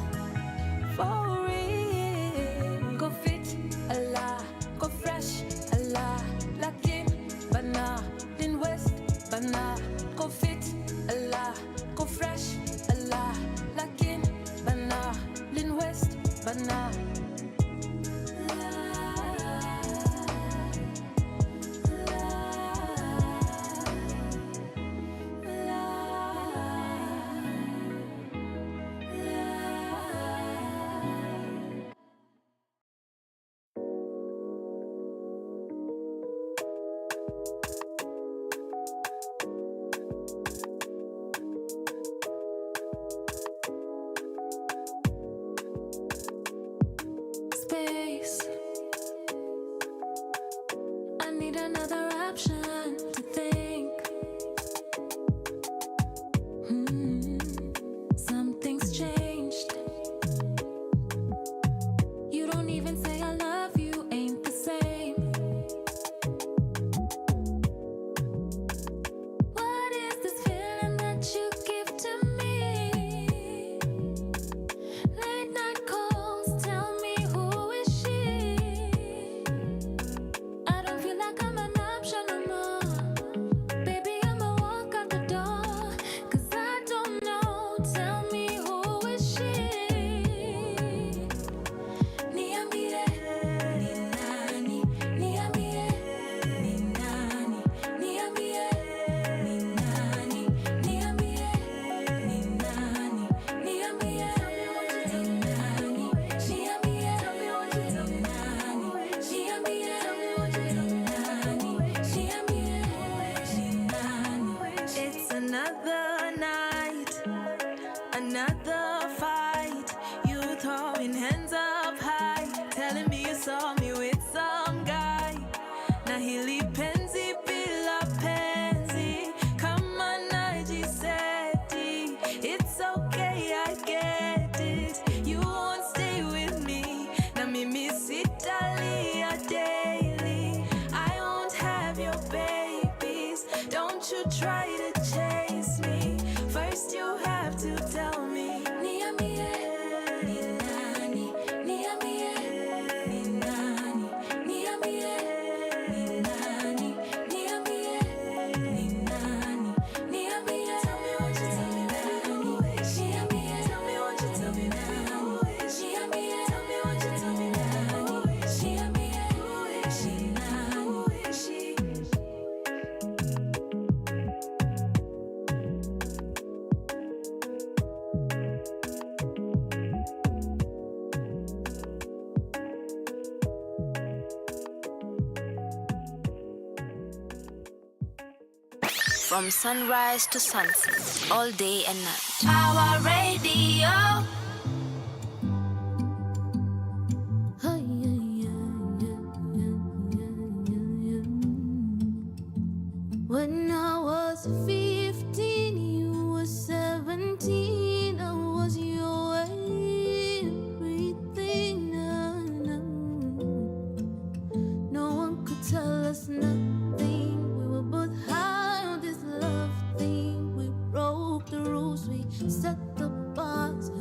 Speaker 1: For real. Go fit, Allah, go fresh, Allah. Lakin, bana, Lin West, bana. Go fit, Allah, go fresh, Allah. Lakin, bana, Lin West, bana. up high, telling me you saw me with some guy. Na hili penzi bila penzi, kama najiseti. It's okay, I get it. You won't stay with me, na mimi sitalia daily. I won't have your babies, don't you try to chase me. First you have to tell me. Niambie, ni nani? Niambie, ni nani? Niambie, ni nani? Niambie, ni nani? Niambie, tell me what you tell me now. Niambie, tell me what you tell me now. Niambie, tell me what you tell me now. Niambie, who is she now? Who is she?
Speaker 3: From sunrise to sunset, all day and night. Power Radio.
Speaker 1: When I was 15, you were 17. I was your everything. No one could tell us nothing. We were both high on this love thing. We broke the rules, we set the bars.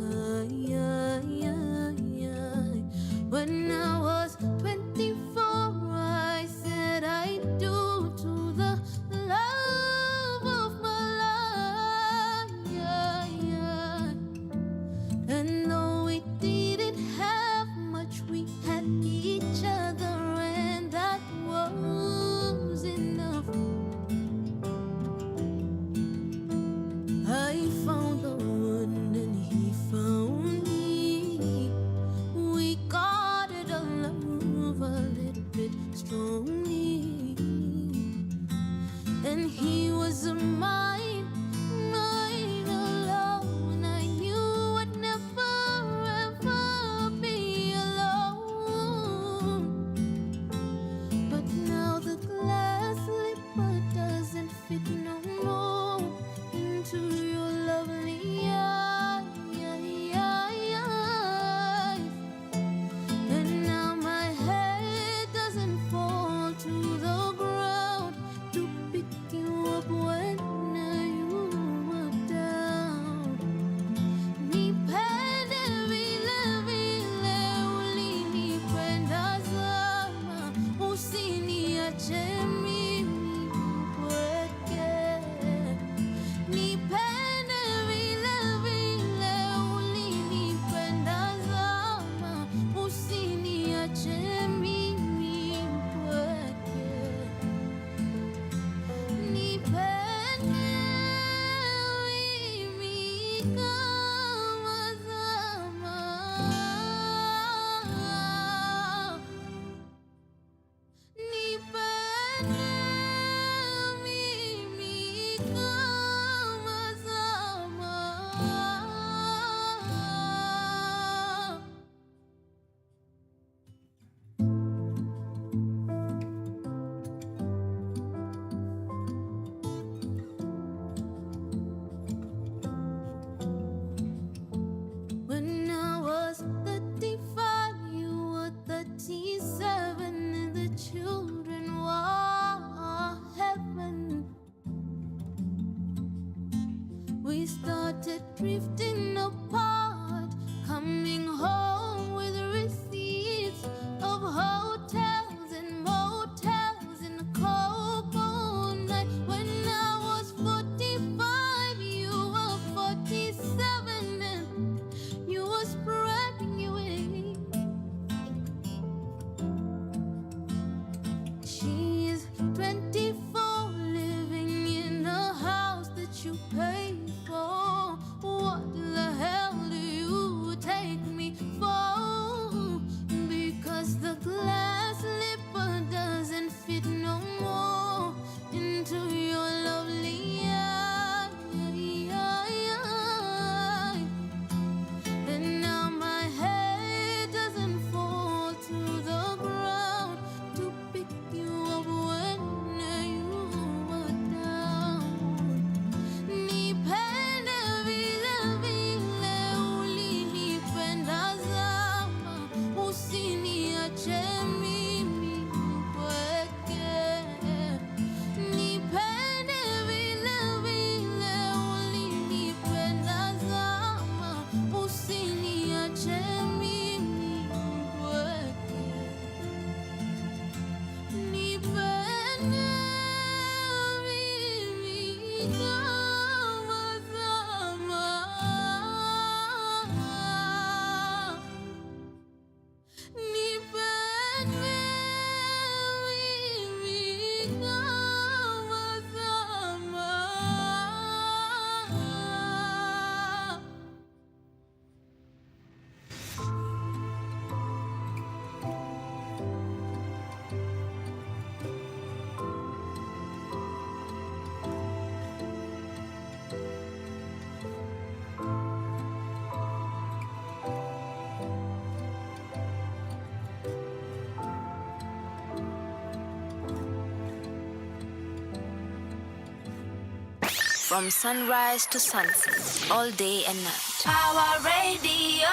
Speaker 3: From sunrise to sunset, all day and night. Power Radio.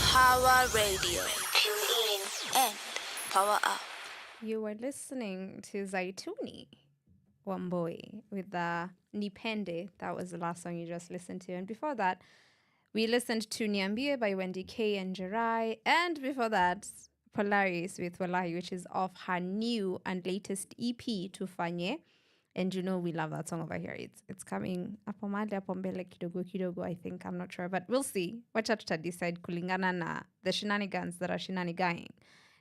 Speaker 3: Power Radio. Tune in and power up.
Speaker 4: You were listening to Zaituni Wamboi with the Nipende. That was the last song you just listened to. And before that, we listened to Niambie by Wendy K and Jerai. And before that, Polaris with Wallahi, which is off her new and latest EP, Tufanye. And you know we love that song over here. It's coming hapo mahali hapo mbele kidogo, I think. I'm not sure, but we'll see. Wacha tutadecide kulingana na the shenanigans that are shenanigaing.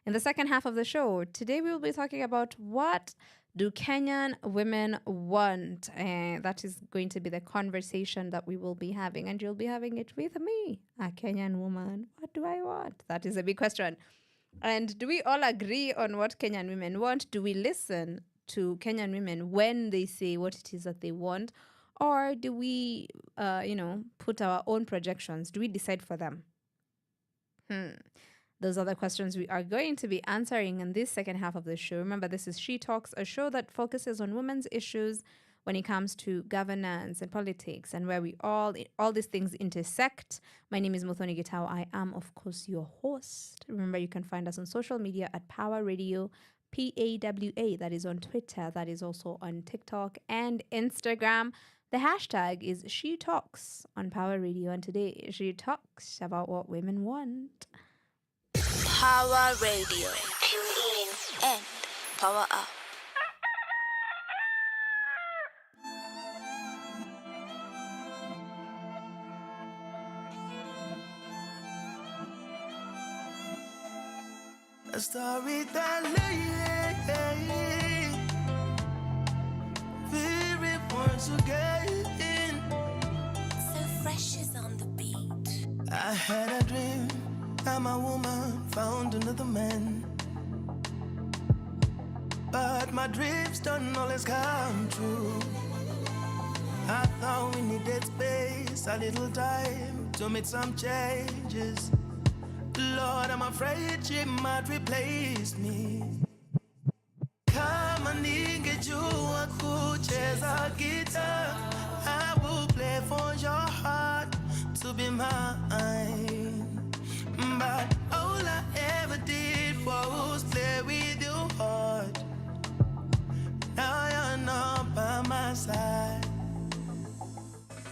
Speaker 4: In the second half of the show, today we will be talking about what do Kenyan women want? And that is going to be the conversation that we will be having. And you'll be having it with me, a Kenyan woman. What do I want? That is a big question. And do we all agree on what Kenyan women want? Do we listen to Kenyan women when they say what it is that they want? Or do we, put our own projections? Do we decide for them? Those are the questions we are going to be answering in this second half of the show. Remember, this is She Talks, a show that focuses on women's issues when it comes to governance and politics and where we all these things intersect. My name is Muthoni Gitao. I am, of course, your host. Remember, you can find us on social media at Power Radio, PAWA. That is on Twitter. That is also on TikTok and Instagram. The hashtag is She Talks on Power Radio. And today, She Talks about what women want.
Speaker 3: Power Radio. Tune in and power up.
Speaker 2: A storytelling, very once again.
Speaker 3: So fresh is on the beat.
Speaker 2: I had a dream, I'm a woman, found another man. But my dreams don't always come true. I thought we needed space, a little time to make some changes. Lord, I'm afraid she might replace me. Kama ningejua kucheza guitar, I will play for your heart to be mine. But all I ever did was play with your heart. Now you're not by my side.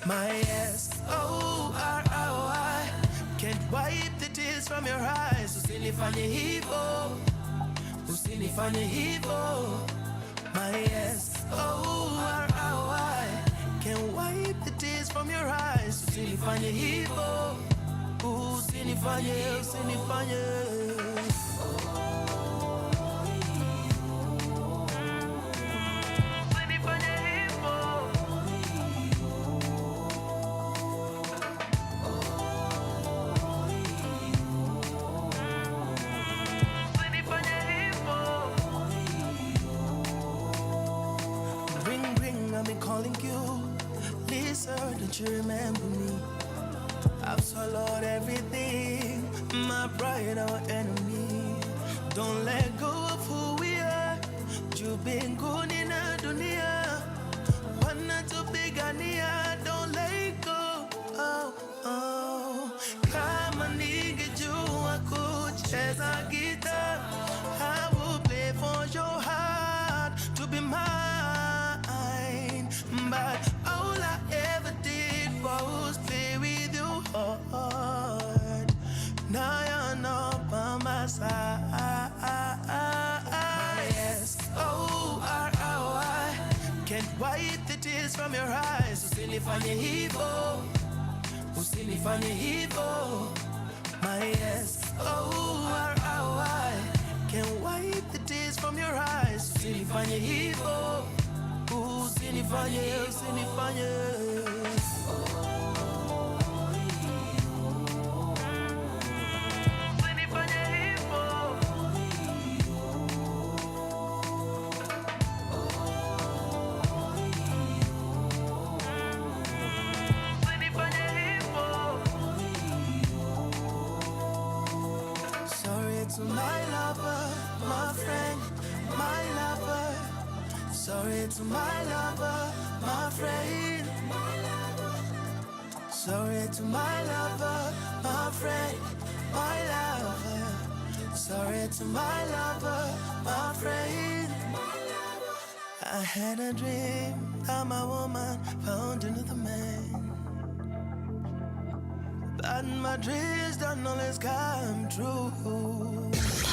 Speaker 2: My S-O-R-R-Y can't wipe the tears from your eyes. Usinifanye hivo, usinifanye hivo. My S-O-R-R-Y can't wipe the tears from your eyes. Usinifanye hivo, usinifanye, usinifanye. Calling you, Lisa, don't you remember me? I've swallowed everything, my pride, our enemy. Don't let go of who we are. You've been good in a dunia, one not too big ania. Don't let go. Oh, oh. Kama ningejua kucheza guitar, I will play for your heart to be mine. But all I ever did was play with your heart. Now you're not by my side. S-O-R-R-Y can't wipe the tears from your eyes. Usinifanye hivo, usinifanye hivo. My S-O-R-R-Y can't wipe the tears from your eyes. Usinifanye hivo, usinifanye, usinifanye. Sorry to my lover, my friend, my lover. Sorry to my lover, my friend. Sorry to my lover, my friend, my lover. Sorry to my lover, my friend. I had a dream that my woman found another man, but my dreams don't always come true.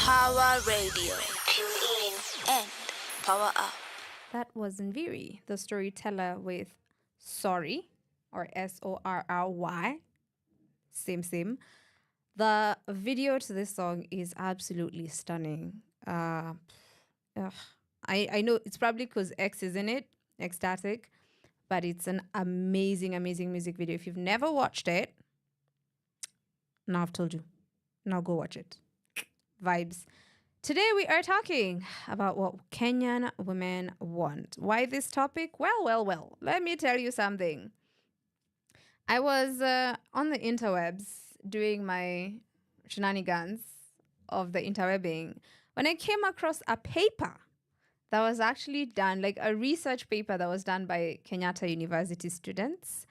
Speaker 3: Power Radio. Tune in and power up.
Speaker 4: That was Nviri, the storyteller, with Sorry, or Sorry. Same. The video to this song is absolutely stunning. I know it's probably because X is in it, Ecstatic, but it's an amazing music video. If you've never watched it, now I've told you. Now go watch it. Vibes. Today we are talking about what Kenyan women want. Why this topic? Well. Let me tell you something. I was on the interwebs doing my shenanigans of the interwebbing when I came across a paper that was actually done, like a research paper that was done by Kenyatta University students.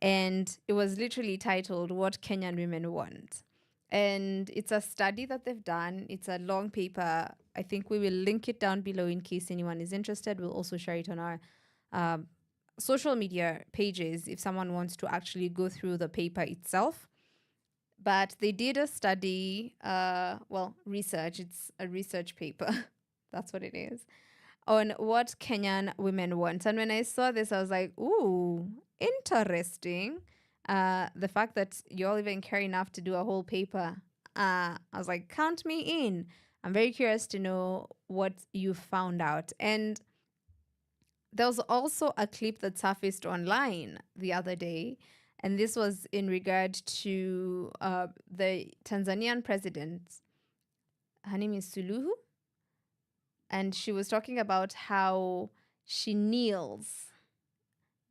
Speaker 4: And it was literally titled, What Kenyan Women Want. And it's a study that they've done. It's a long paper. I think we will link it down below in case anyone is interested. We'll also share it on our social media pages if someone wants to actually go through the paper itself. But they did a study, research. It's a research paper. That's what it is. On what Kenyan women want. And when I saw this, I was like, ooh, interesting. The fact that you all even care enough to do a whole paper. I was like, count me in. I'm very curious to know what you found out. And there was also a clip that surfaced online the other day. And this was in regard to the Tanzanian president. Her name is Suluhu. And she was talking about how she kneels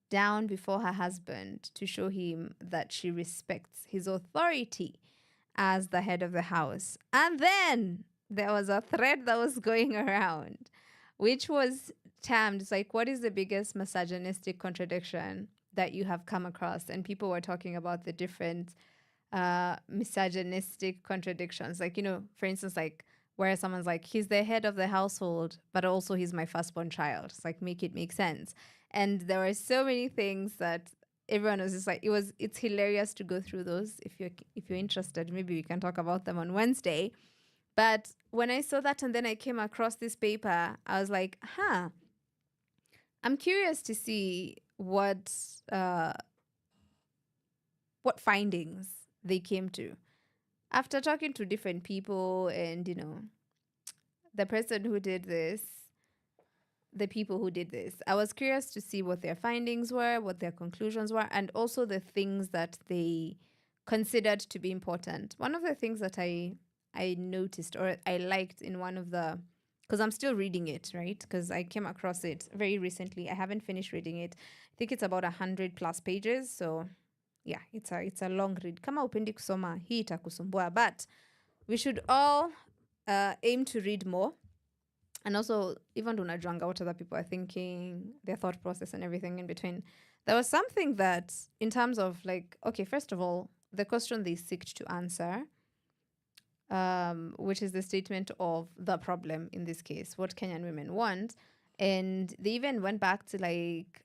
Speaker 4: down before her husband to show him that she respects his authority as the head of the house. And then there was a thread that was going around, which was termed, it's like, what is the biggest misogynistic contradiction that you have come across? And people were talking about the different misogynistic contradictions. Like, for instance, like, where someone's like, he's the head of the household, but also he's my firstborn child. It's like, make it make sense. And there were so many things that everyone was just like, it's hilarious to go through those. If you're interested, maybe we can talk about them on Wednesday. But when I saw that and then I came across this paper, I was like, I'm curious to see what findings they came to. After talking to different people and, the person who did this, the people who did this, I was curious to see what their findings were, what their conclusions were, and also the things that they considered to be important. One of the things that I noticed or I liked in one of the, because I'm still reading it, right? Because I came across it very recently. I haven't finished reading it. I think it's about 100+ pages. So yeah, it's a long read. Kama upendi kusoma, hii itakusumbua. But we should all aim to read more. And also, even unajuanga what other people are thinking, their thought process and everything in between. There was something that, in terms of like, okay, first of all, the question they seeked to answer, which is the statement of the problem in this case, what Kenyan women want. And they even went back to like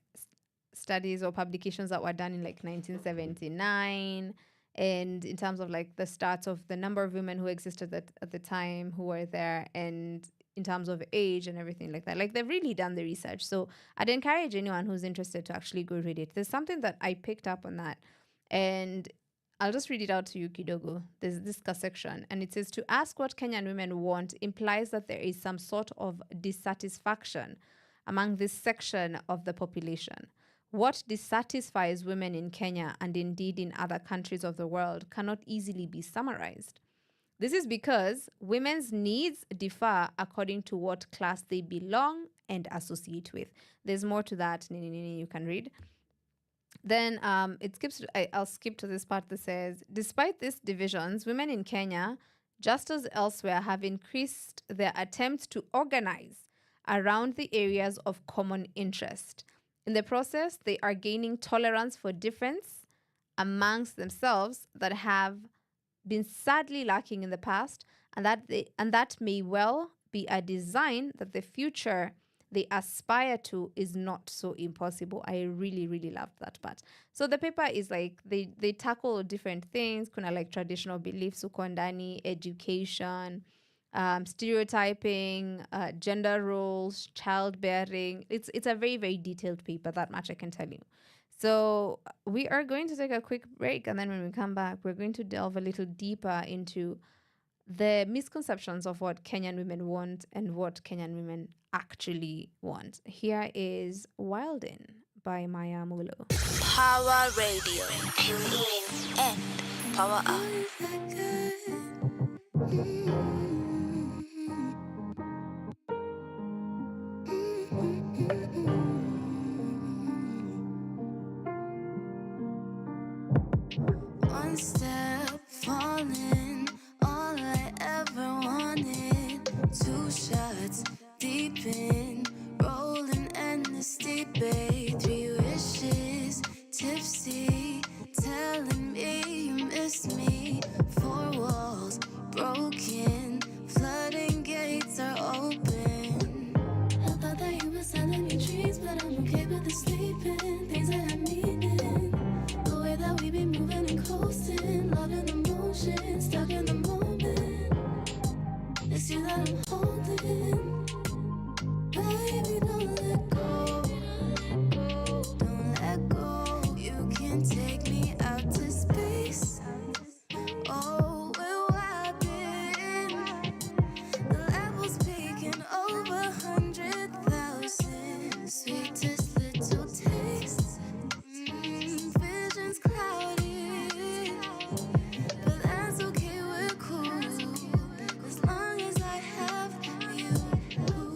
Speaker 4: studies or publications that were done in like 1979. And in terms of like the stats of the number of women who existed at the time who were there, and in terms of age and everything like that. Like, they've really done the research. So I'd encourage anyone who's interested to actually go read it. There's something that I picked up on that. And I'll just read it out to you, Kidogo. There's this section, and it says, to ask what Kenyan women want implies that there is some sort of dissatisfaction among this section of the population. What dissatisfies women in Kenya and indeed in other countries of the world cannot easily be summarized. This is because women's needs differ according to what class they belong and associate with. There's more to that. You can read. Then it skips. I'll skip to this part that says, despite these divisions, women in Kenya, just as elsewhere, have increased their attempts to organize around the areas of common interest. In the process, they are gaining tolerance for difference, amongst themselves that have been sadly lacking in the past, and that may well be a design that the future they aspire to is not so impossible. I really, really loved that part. So the paper is like they tackle different things, kuna like traditional beliefs uko ndani, education, stereotyping, gender roles, childbearing. It's a very, very detailed paper, that much I can tell you. So we are going to take a quick break, and then when we come back, we're going to delve a little deeper into the misconceptions of what Kenyan women want and what Kenyan women actually want. Here is Wildin by Maya Mulo.
Speaker 3: Power Radio. Tune in and power up.
Speaker 1: One step falling, all I ever wanted. 2 shots deep in, rolling endless debate. 3 wishes, tipsy, telling me you miss me. 4 walls broken, flooding gates are open. I thought that you were selling me dreams, but I'm okay with the sleeping. Things that have meaning. The way that we be moving and coasting, loving the motion, stuck in the moment. It's you that I'm holding. Baby, don't let go. Don't let go. You can take me out to space. Oh, we're vibing. The levels peaking over 100,000. Sweetest little taste. Visions cloudy, but that's okay, we're cool. As long as I have you.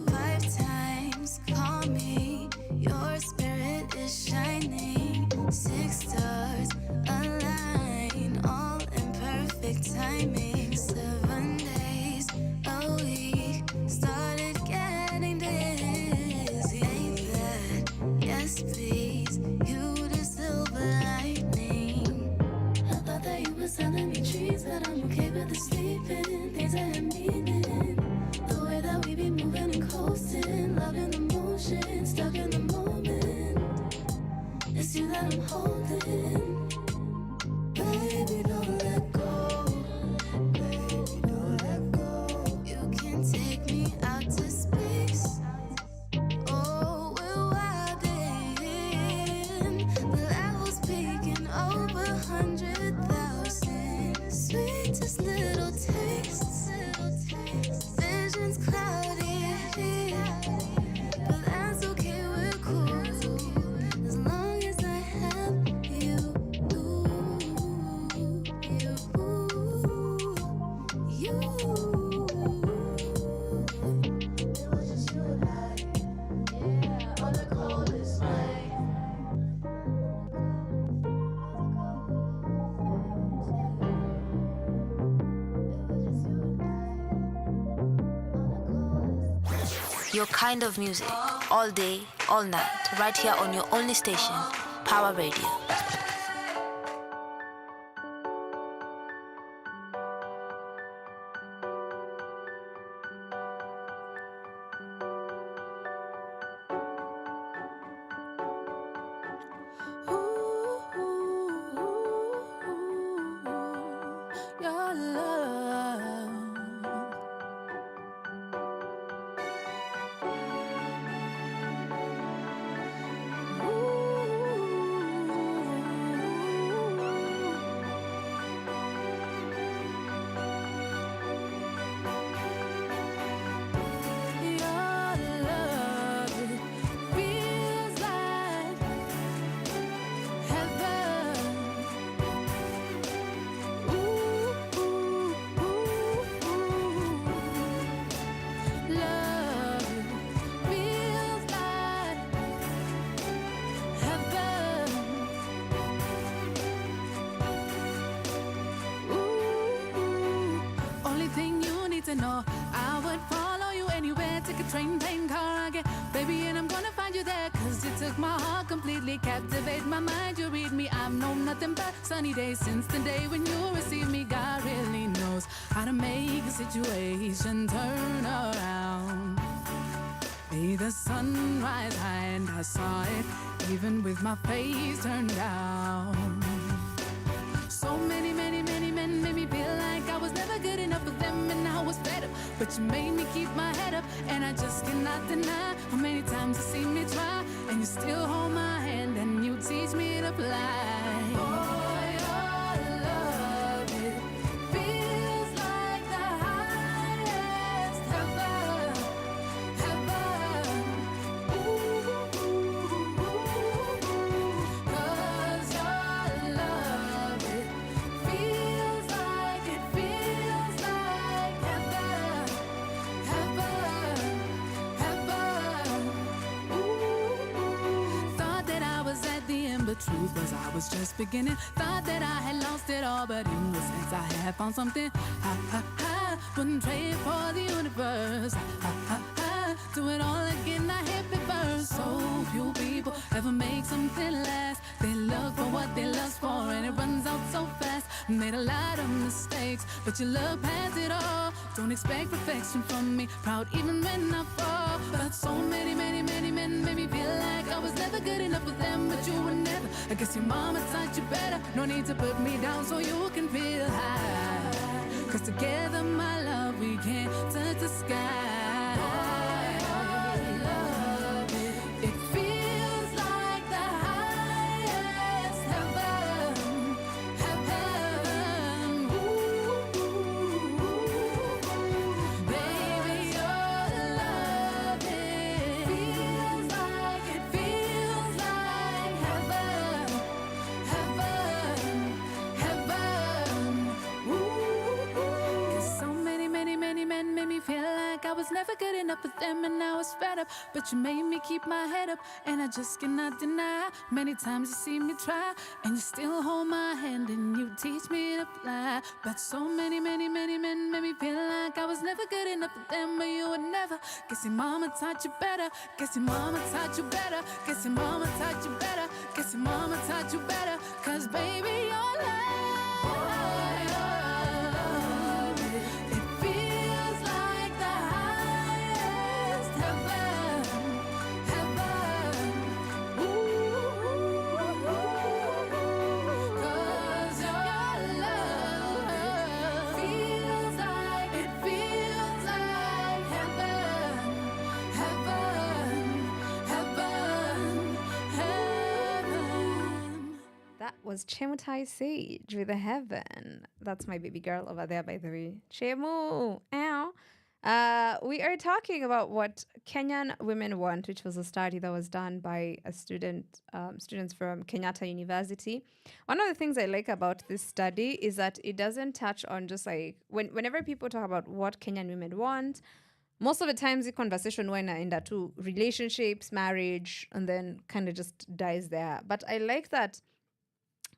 Speaker 1: 5 times, call me. Your spirit is shining. 6 stars align, all in perfect timing. 7 days a week, started getting dizzy. Ain't that, yes please, you the silver lining. I thought that you were selling me dreams, but I'm okay with the sleeping. Things that have meaning. The way that we be moving and coasting, loving the motion, stuck in the moment. It's you that I'm holding. Baby, don't let go. Baby, don't let go. You can take me out to space. Oh, we're wildin'. The levels peaking over 100,000. Sweetest little tastes. Visions cloudy, but that's okay, we're cool. As long as I have you. It was just you and I, yeah, on the coldest night.
Speaker 3: Your kind of music, all day, all night, right here on your only station, Power Radio.
Speaker 1: Your love.
Speaker 8: To know I would follow you anywhere, take a train, plane, car, I get, baby, and I'm gonna fight find you there, cause you took my heart completely, captivate my mind. You read me, I've known nothing but sunny days since the day when you received me. God really knows how to make a situation turn around. May the sun rise high and I saw it, even with my face turned down. So many men made me feel like I was never good enough for them, and I was fed up. But you made me keep my head up, and I just cannot deny how many times you see me try, and you still hold my hand and you teach me to fly. Oh, your love, it feels like the highest heaven, heaven. Ooh, 'cause your love, it feels like heaven, heaven, heaven. Ooh. Thought that I was at the end, but truth was I was just beginning. Thought that I had lost it all, but in the sense I had found something. I wouldn't trade for the universe. Do it all again, I hit the burst. So few people ever make something last. They look for what they lust for, and it runs out so fast. Made a lot of mistakes, but you look past it all. Don't expect perfection from me, proud even when I fall. But so many men made me feel like I was never good enough for them, but you were never. I guess your mama taught you better. No need to put me down so you can feel high. 'Cause together, my love, we can touch the sky. It feels like the highest heaven, heaven. Ooh, baby, your love, it feels like heaven, heaven, heaven. Ooh, 'cause so many men made me feel like I was never good enough for them, and I was fed up. But you made me keep my head up, and I just cannot deny. Many times you see me try, and you still hold my hand and you teach me to fly. But so many men made me feel like I was never good enough for them, but you would never. Guess your mama taught you better. Guess your mama taught you better. Guess your mama taught you better. Guess your mama taught you better. 'Cause baby, your love, it feels like the highest heaven, heaven. Ooh, 'cause your love feels like heaven, heaven, heaven, heaven.
Speaker 4: That was Chemutai Sage with a Heaven. That's my baby girl over there, by the way. Chemu, ow. We are talking about what Kenyan women want, which was a study that was done by a students from Kenyatta University. One of the things I like about this study is that it doesn't touch on just like whenever people talk about what Kenyan women want, most of the times the conversation went into relationships, marriage, and then kind of just dies there. But I like that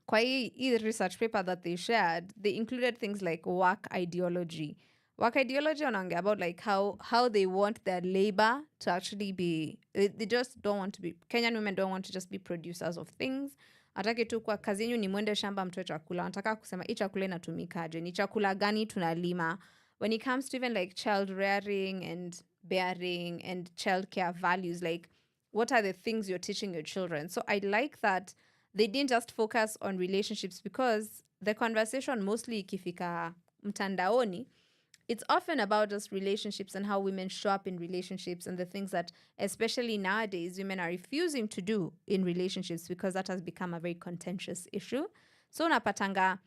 Speaker 4: kwa hii research paper that they shared, they included things like work ideology. Work ideology wanaongea about like how they want their labor to actually be, they just don't want to be, Kenyan women don't want to just be producers of things. Atake tu kwa kazi yenu ni mwende shamba mtoe chakula. Wanataka kusema hii chakula inatumikaje, ni chakula gani tunalima. When it comes to even like child rearing and bearing and childcare values, like what are the things you're teaching your children? So I like that they didn't just focus on relationships, because the conversation mostly ikifika mtandaoni, it's often about just relationships and how women show up in relationships and the things that, especially nowadays, women are refusing to do in relationships because that has become a very contentious issue. So unapatanga,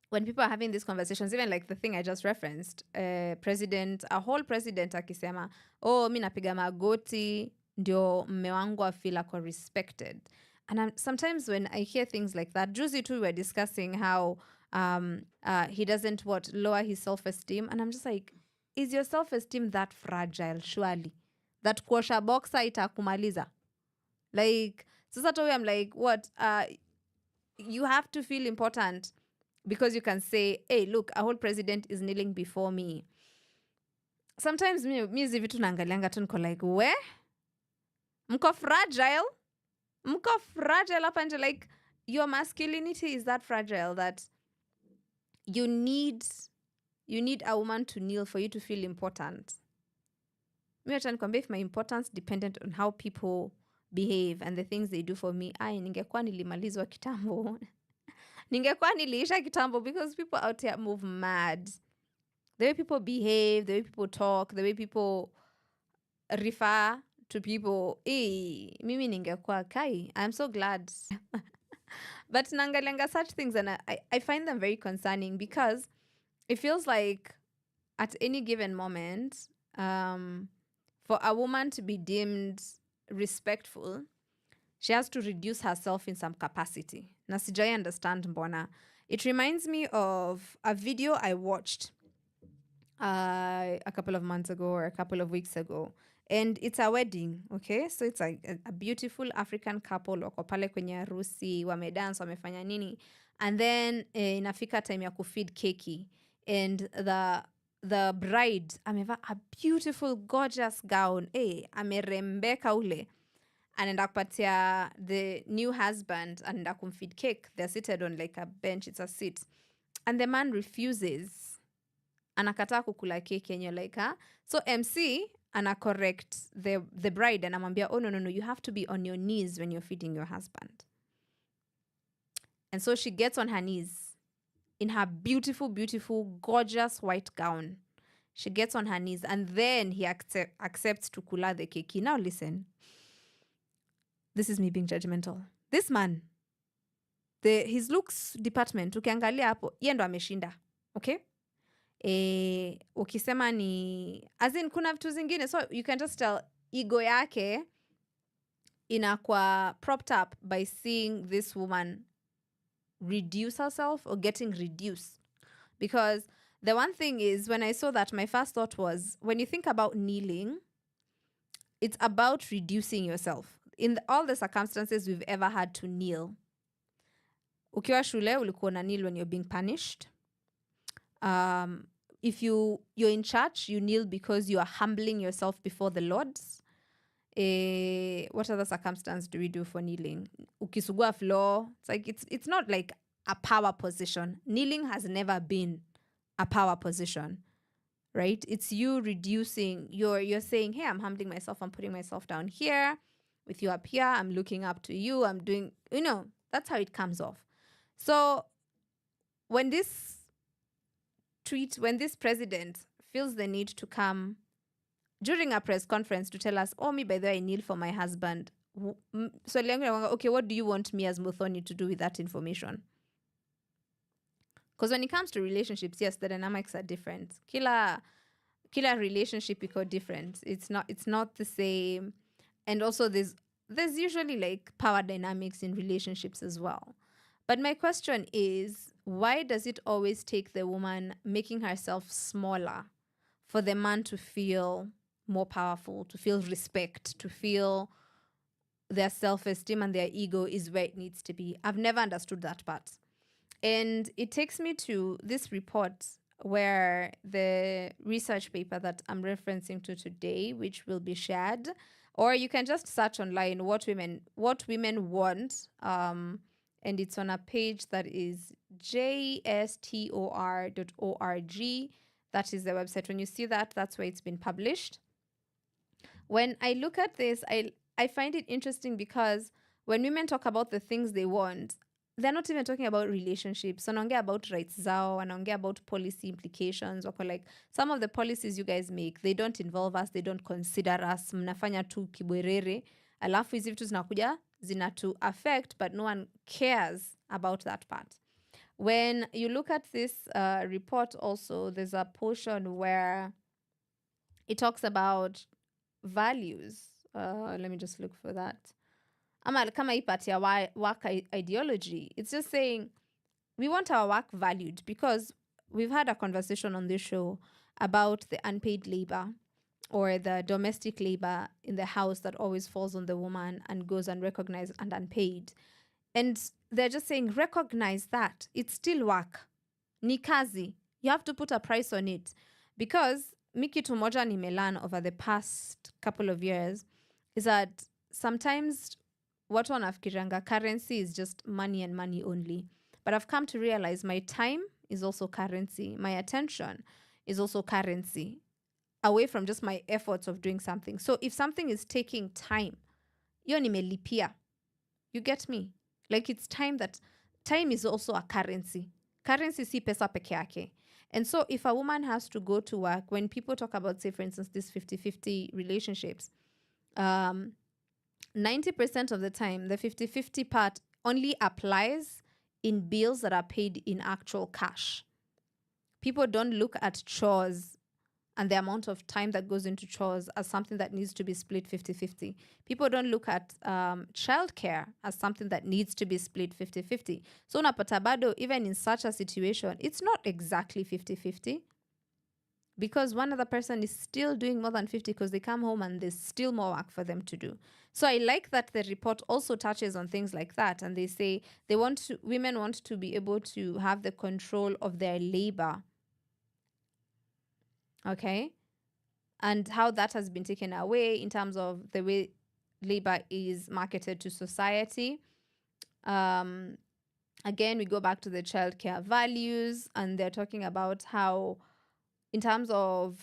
Speaker 4: when people are having these conversations, even like the thing I just referenced, a whole president akisema, oh, mi napiga magoti, ndio mme wangu feel ako respected. And sometimes when I hear things like that, Juicy too, we were discussing how he doesn't lower his self-esteem. And I'm just like, is your self-esteem that fragile, surely? That kuosha boxer itakumaliza? Like, sasa towe, I'm like, what? You have to feel important because you can say, hey, look, a whole president is kneeling before me. Sometimes me hizi vitu naangalianga tu niko like, where? Mko fragile. Mko fragile up until like your masculinity is that fragile that you need a woman to kneel for you to feel important. Me acha nikwambia, if my importance dependent on how people behave and the things they do for me, ningekuwa nilimalizwa kitambo. Ningekuwa niliisha kitambo, because people out here move mad. The way people behave, the way people talk, the way people refer to people. Mimi ningekuwa kai. I'm so glad. But nangalenga such things, and I find them very concerning, because it feels like at any given moment, for a woman to be deemed respectful, she has to reduce herself in some capacity. Na sijai understand mbona. It reminds me of a video I watched a couple of months ago or a couple of weeks ago. And it's a wedding, okay? So it's a beautiful African couple, wako pale kwenye harusi, wamedance, wamefanya nini. And then inafika time ya kufeed keki. And the bride ameva a beautiful, gorgeous gown. Amerembeka ule. Anaenda kupatia the new husband, anaenda kumfeed cake. They're seated on like a bench, it's a seat. And the man refuses. Anakataa kukula cake, and you're like, huh? So MC ana correct the bride, and anamwambia, oh no, you have to be on your knees when you're feeding your husband. And so she gets on her knees in her beautiful, beautiful, gorgeous white gown. She gets on her knees, and then he accepts to kula the cake. Now listen, this is me being judgmental. This man, his looks department, ukiangalia hapo, yeye ndo ameshinda, okay? Ukisema ni, as in kuna vitu zingine, so you can just tell ego yake inakuwa propped up by seeing this woman reduce herself or getting reduced. Because the one thing is, when I saw that, my first thought was, when you think about kneeling, it's about reducing yourself. In all the circumstances we've ever had to kneel, ukiwa shule ulikuwa na kneel when you're being punished. If you're in church, you kneel because you are humbling yourself before the Lord. What other circumstance do we do for kneeling? Ukisugua floor. It's like it's not like a power position. Kneeling has never been a power position, right? It's you reducing. You're saying, hey, I'm humbling myself. I'm putting myself down here. With you up here, I'm looking up to you. I'm doing, that's how it comes off. So when this president feels the need to come during a press conference to tell us, oh, me, by the way, I kneel for my husband. So, okay, what do you want me as Muthoni to do with that information? Because when it comes to relationships, yes, the dynamics are different. Kila relationship iko different. It's not the same. And also there's usually like power dynamics in relationships as well. But my question is, why does it always take the woman making herself smaller for the man to feel more powerful, to feel respect, to feel their self-esteem and their ego is where it needs to be? I've never understood that part. And it takes me to this report where the research paper that I'm referencing to today, which will be shared, or you can just search online what women want, and it's on a page that is jstor.org. That is the website. When you see that, that's where it's been published. When I look at this, I find it interesting, because when women talk about the things they want, they're not even talking about relationships. Wanaongea about rights zao, wanaongea about policy implications. Wako like, some of the policies you guys make, they don't involve us, they don't consider us. Mnafanya tu kibwerere. Alafu hizi vitu zinakuja, zinatu affect, but no one cares about that part. When you look at this report also, there's a portion where it talks about values. Let me just look for that. Kama ipati ya work ideology, it's just saying we want our work valued, because we've had a conversation on this show about the unpaid labor or the domestic labor in the house that always falls on the woman and goes unrecognized and unpaid. And they're just saying, recognize that. It's still work. Ni kazi. You have to put a price on it. Because mi kitu moja nimelearn over the past couple of years is that sometimes watu wanafikirianga currency is just money and money only. But I've come to realize my time is also currency. My attention is also currency, away from just my efforts of doing something. So if something is taking time, hiyo nimelipia. You get me? Like it's time is also a currency. Currency si pesa peke yake. And so if a woman has to go to work, when people talk about, say, for instance, these 50-50 relationships, 90% of the time, the 50-50 part only applies in bills that are paid in actual cash. People don't look at chores and the amount of time that goes into chores as something that needs to be split 50-50. People don't look at childcare as something that needs to be split 50-50. So unapata bado, even in such a situation, it's not exactly 50-50 because one other person is still doing more than 50 because they come home and there's still more work for them to do. So I like that the report also touches on things like that. And they say women want to be able to have the control of their labor. Okay, and how that has been taken away in terms of the way labor is marketed to society. Again, we go back to the childcare values, and they're talking about how, in terms of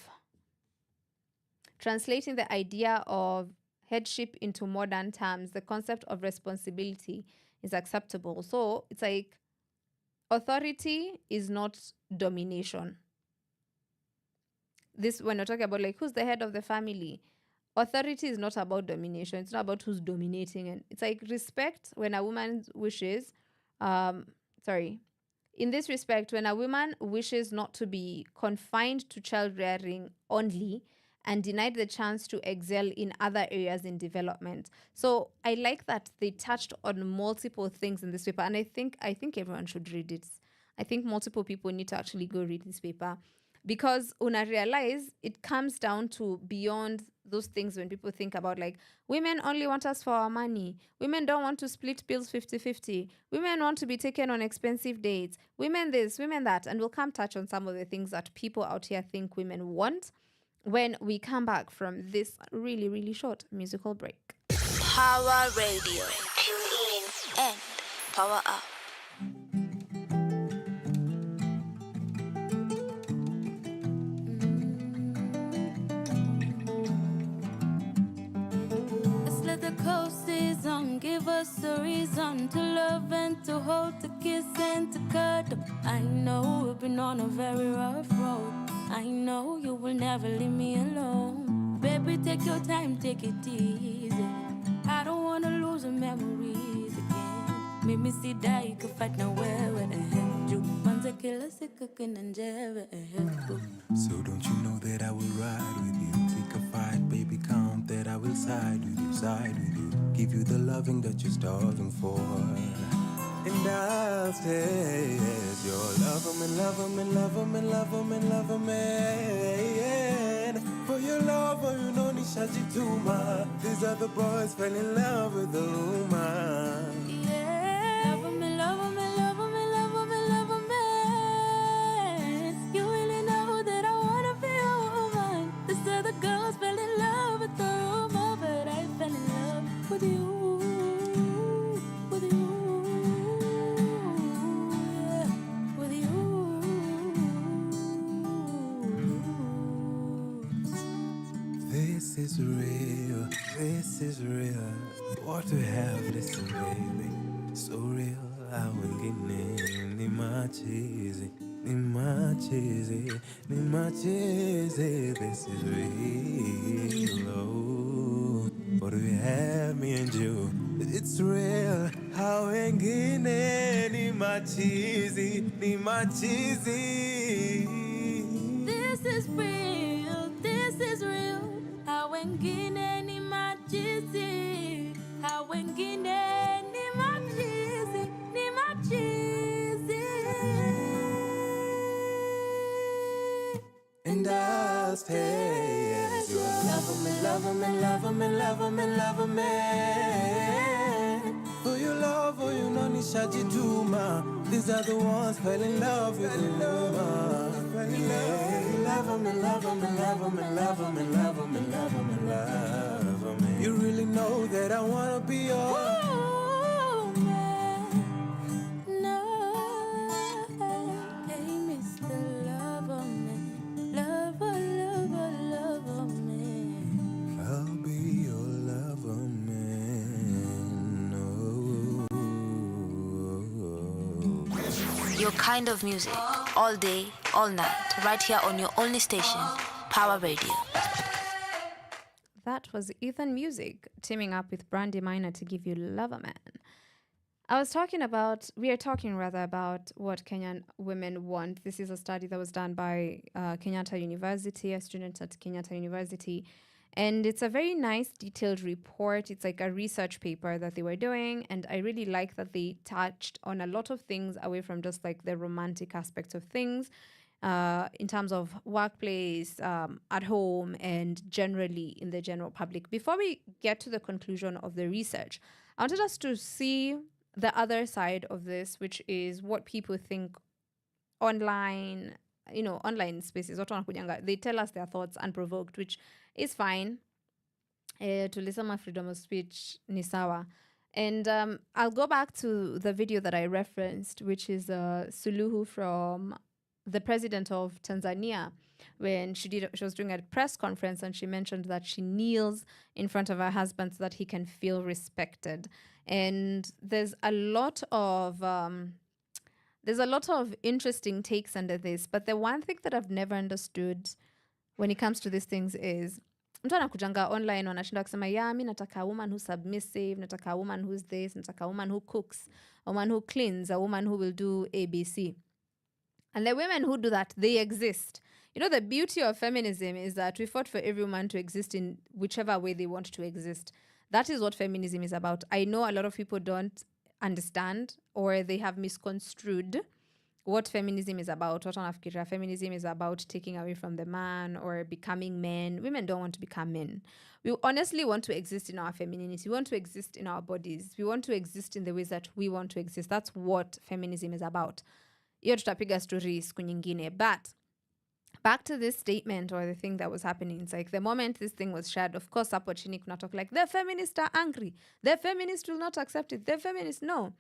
Speaker 4: translating the idea of headship into modern terms, the concept of responsibility is acceptable. So it's like authority is not domination. This, when we're talking about like who's the head of the family, authority is not about domination. It's not about who's dominating. And it's like respect when a woman wishes, in this respect, when a woman wishes not to be confined to child rearing only and denied the chance to excel in other areas in development. So I like that they touched on multiple things in this paper. And I think everyone should read it. I think multiple people need to actually go read this paper. Because when I realize it comes down to beyond those things when people think about like, women only want us for our money. Women don't want to split bills 50-50. Women want to be taken on expensive dates. Women this, women that. And we'll come touch on some of the things that people out here think women want when we come back from this really, really short musical break.
Speaker 3: Power Radio. Tune in and power up.
Speaker 9: Give us a reason to love and to hold, to kiss and to cuddle. I know we've been on a very rough road. I know you will never leave me alone. Baby, take your time, take it easy. I don't wanna lose the memories again. Make me see that you can fight nowhere when I help you. Man's a killer, sick cooking and jelly.
Speaker 5: So don't you know that I will ride with you? Pick a fight, baby, count that I will side with you, side with you. Give you the loving that you're starving for. And I'll stay as your lover, man, lover, man, lover, man, lover, man, lover, man. For your lover, you know Nishaji Tuma. These other boys fell in love with the woman. This is real. What we have, listen, baby. So real, I will get in. Ni machizi. This is real. Oh, what we have, me and you. It's real. How wengine ni machizi.
Speaker 9: This is real. This is real. How wengine ni machizi. How wengine ni machizi.
Speaker 5: And I'll stay as your lover, man. For your love, you know Nishaji Tuma. These are the ones fell in love with the woman. Love 'em and love 'em and love 'em and love 'em and love 'em and love 'em and love 'em. You really know that I wanna be your
Speaker 9: man. No, hey, Mr. Lover Man. Lover, lover, lover man.
Speaker 5: I'll be your lover man.
Speaker 3: Your kind of music, all day, all night, right here on your only station, Power Radio.
Speaker 4: That was Ethan Music teaming up with Brandy Minor to give you Lover Man. We are talking about what Kenyan women want. This is a study that was done by Kenyatta University, a student at Kenyatta University. And it's a very nice detailed report. It's like a research paper that they were doing. And I really like that they touched on a lot of things away from just like the romantic aspects of things. In terms of workplace, at home, and generally in the general public. Before we get to the conclusion of the research, I wanted us to see the other side of this, which is what people think online, online spaces. They tell us their thoughts unprovoked, which is fine. Tulisema freedom of speech ni sawa. And I'll go back to the video that I referenced, which is Suluhu from the president of Tanzania, when she was doing a press conference and she mentioned that she kneels in front of her husband so that he can feel respected. And there's a lot of interesting takes under this, but the one thing that I've never understood when it comes to these things is mtu anakujanga online wanashinda kusema mi nataka a woman who's submissive, nataka a woman who's this, nataka a woman who cooks, a woman who cleans, a woman who will do ABC. And the women who do that, they exist. The beauty of feminism is that we fought for every woman to exist in whichever way they want to exist. That is what feminism is about. I know a lot of people don't understand or they have misconstrued what feminism is about. Feminism is about taking away from the man or becoming men. Women don't want to become men. We honestly want to exist in our femininity. We want to exist in our bodies. We want to exist in the ways that we want to exist. That's what feminism is about. Hiyo tutapiga story siku nyingine. But back to this statement or the thing that was happening. It's like the moment this thing was shared, of course, hapo chini kuna talk like, the feminists are angry. The feminists will not accept it. The feminists, no.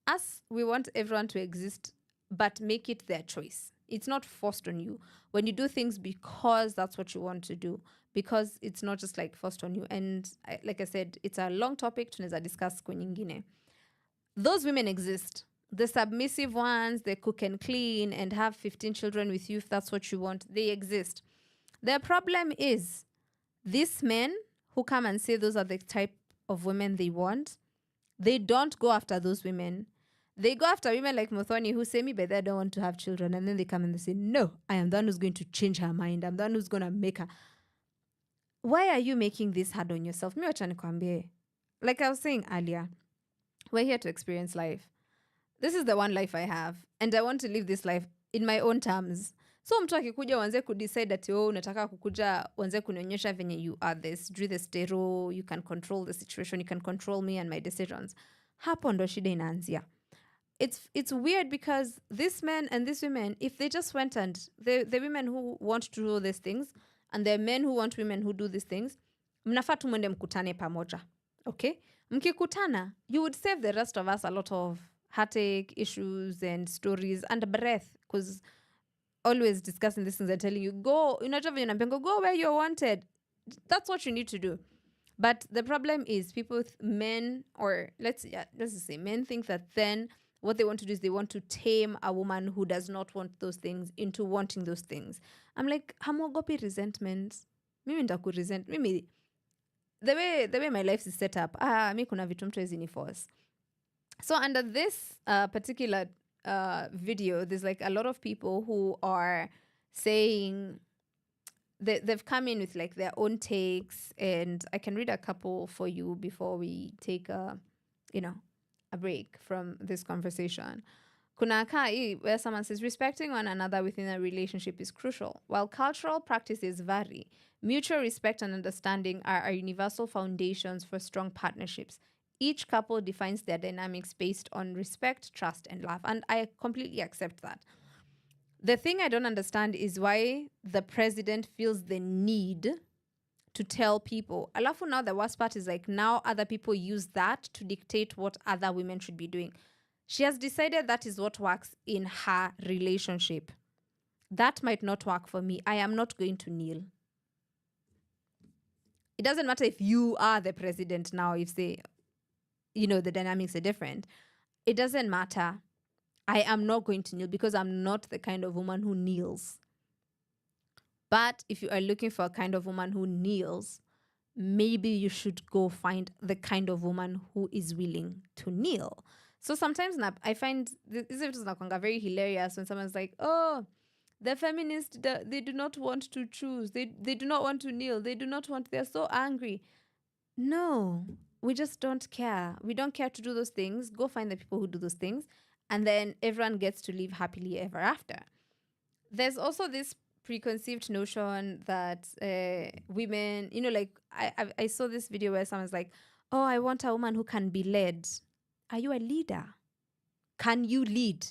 Speaker 4: Us, we want everyone to exist, but make it their choice. It's not forced on you. When you do things because that's what you want to do, because it's not just like forced on you. And like I said, it's a long topic, tunaweza discuss siku nyingine. Those women exist. The submissive ones, they cook and clean and have 15 children with you if that's what you want, they exist. The problem is these men who come and say those are the type of women they want, they don't go after those women. They go after women like Muthoni who say, but they don't want to have children. And then they come and they say, no, I am the one who's going to change her mind. I'm the one who's going to make her. Why are you making this hard on yourself? Like I was saying earlier, we're here to experience life. This is the one life I have, and I want to live this life in my own terms. So mtu akikuja wanze kudecide ati unataka kukuja wanze kunionyesha venye you are this, do the stereo, you can control the situation, you can control me and my decisions. Hapo ndo shida inaanzia. It's weird because this men and these women, if they just went and the women who want to do these things and the men who want women who do these things, mnafaa tu mwende mkutane pamoja. Okay? Mkikutana, you would save the rest of us a lot of heartache, issues, and stories, and breath, because always discussing these things and telling you, go where you're wanted. That's what you need to do. But the problem is men think that then what they want to do is they want to tame a woman who does not want those things into wanting those things. I'm like, hamogopi resentment. Mimi ndaku resent. Mimi, the way my life is set up, mi kuna vitu mtu hawezi ni force. So under this particular video, there's like a lot of people who are saying they've come in with like their own takes, and I can read a couple for you before we take a break from this conversation. Kuna kai where someone says respecting one another within a relationship is crucial. While cultural practices vary, mutual respect and understanding are universal foundations for strong partnerships. Each couple defines their dynamics based on respect, trust, and love. And I completely accept that. The thing I don't understand is why the president feels the need to tell people. Alafu, now the worst part is like now other people use that to dictate what other women should be doing. She has decided that is what works in her relationship. That might not work for me. I am not going to kneel. It doesn't matter if you are the president now, if say, the dynamics are different. It doesn't matter. I am not going to kneel because I'm not the kind of woman who kneels. But if you are looking for a kind of woman who kneels, maybe you should go find the kind of woman who is willing to kneel. So sometimes I find this is very hilarious when someone's like, oh, the feminists, they do not want to choose. They do not want to kneel. They're so angry. No, we just don't care. We don't care to do those things. Go find the people who do those things. And then everyone gets to live happily ever after. There's also this preconceived notion that women, I saw this video where someone's like, oh, I want a woman who can be led. Are you a leader? Can you lead?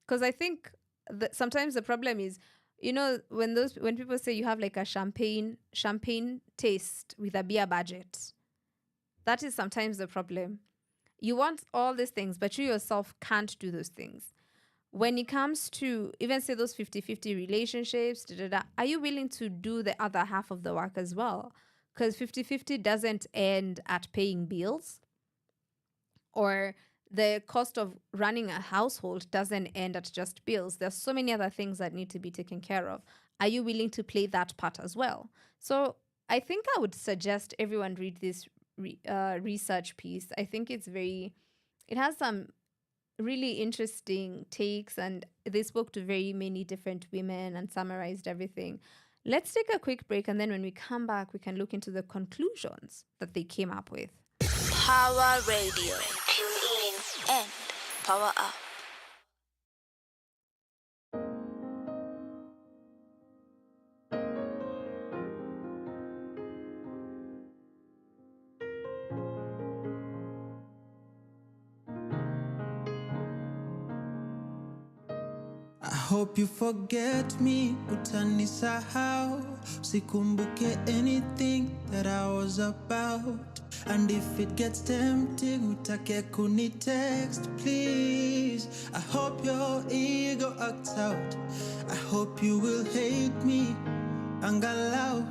Speaker 4: Because I think that sometimes the problem is, when people say you have like a champagne taste with a beer budget, that is sometimes the problem. You want all these things, but you yourself can't do those things. When it comes to even say those 50-50 relationships, are you willing to do the other half of the work as well? Because 50-50 doesn't end at paying bills, or the cost of running a household doesn't end at just bills. There's so many other things that need to be taken care of. Are you willing to play that part as well? So I think I would suggest everyone read this research piece. I think it has some really interesting takes, and they spoke to very many different women and summarized everything. Let's take a quick break, and then when we come back, we can look into the conclusions that they came up with.
Speaker 3: Power Radio. Tune in and power up.
Speaker 2: I hope you forget me, utanisahau. Sikumbuke anything that I was about. And if it gets tempting, utake kuni text, please. I hope your ego acts out. I hope you will hate me, angalau.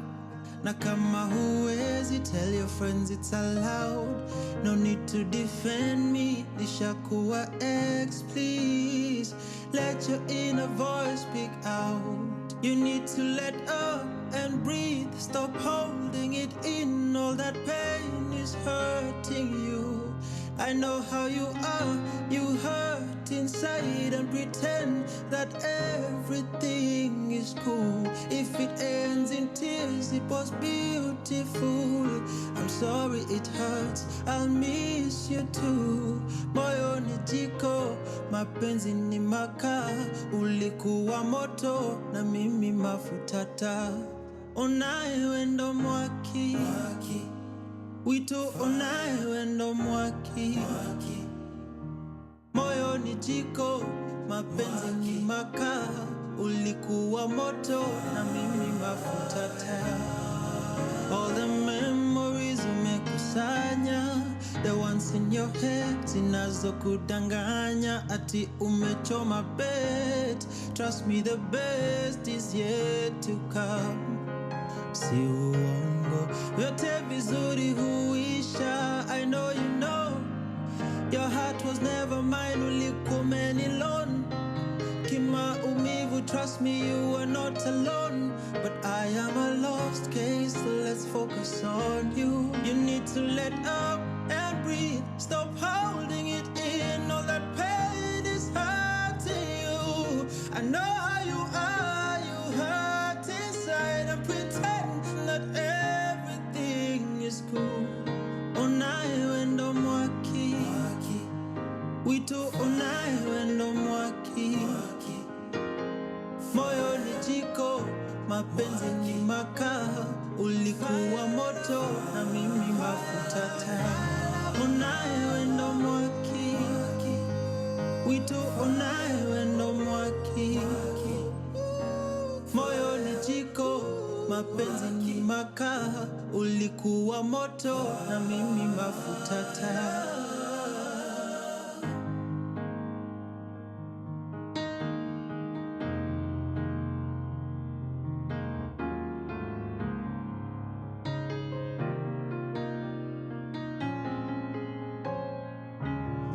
Speaker 2: Na kama huwezi, tell your friends it's allowed. No need to defend me, nishakuwa ex, please. Let your inner voice speak out. You need to let up and breathe. Stop holding it in. All that pain is hurting you. I know how you are. You hurt inside and pretend that everything is cool. If it ends in tears, it was beautiful. I'm sorry it hurts, I'll miss you too. Moyo ni jiko, mapenzi ni makaa. Ulikuwa moto na mimi mafutata. Unaye ndo mwaki, wito unaye ndo mwaki. Moyo ni jiko, mapenzi ni makaa. Ulikuwa moto na mimi mafutata. All the memories umekusanya, the ones in your head zinazokudanganya ati umechoma bet. Trust me, the best is yet to come. Si uongo, yote vizuri huisha. I know you know, your heart was never mine, ulikuwa umenilon. Kima umivu, trust me, you are not alone. But I am a lost case, so let's focus on you. You need to let up and breathe. Stop holding it in. All that pain is hurting you. I know how you are. You hurt inside and pretend that everything is cool. Unaye ndo mwaki, wito unaye ndo mwaki. Moyo ni jiko, mapenzi ni makaa. Ulikuwa moto na mimi mafutata. Unaye ndo mwaki,
Speaker 7: wito onaye wendo mwaki. Moyo ni jiko, mapenzi ni makaa, ulikuwa moto na mimi mafuta taa.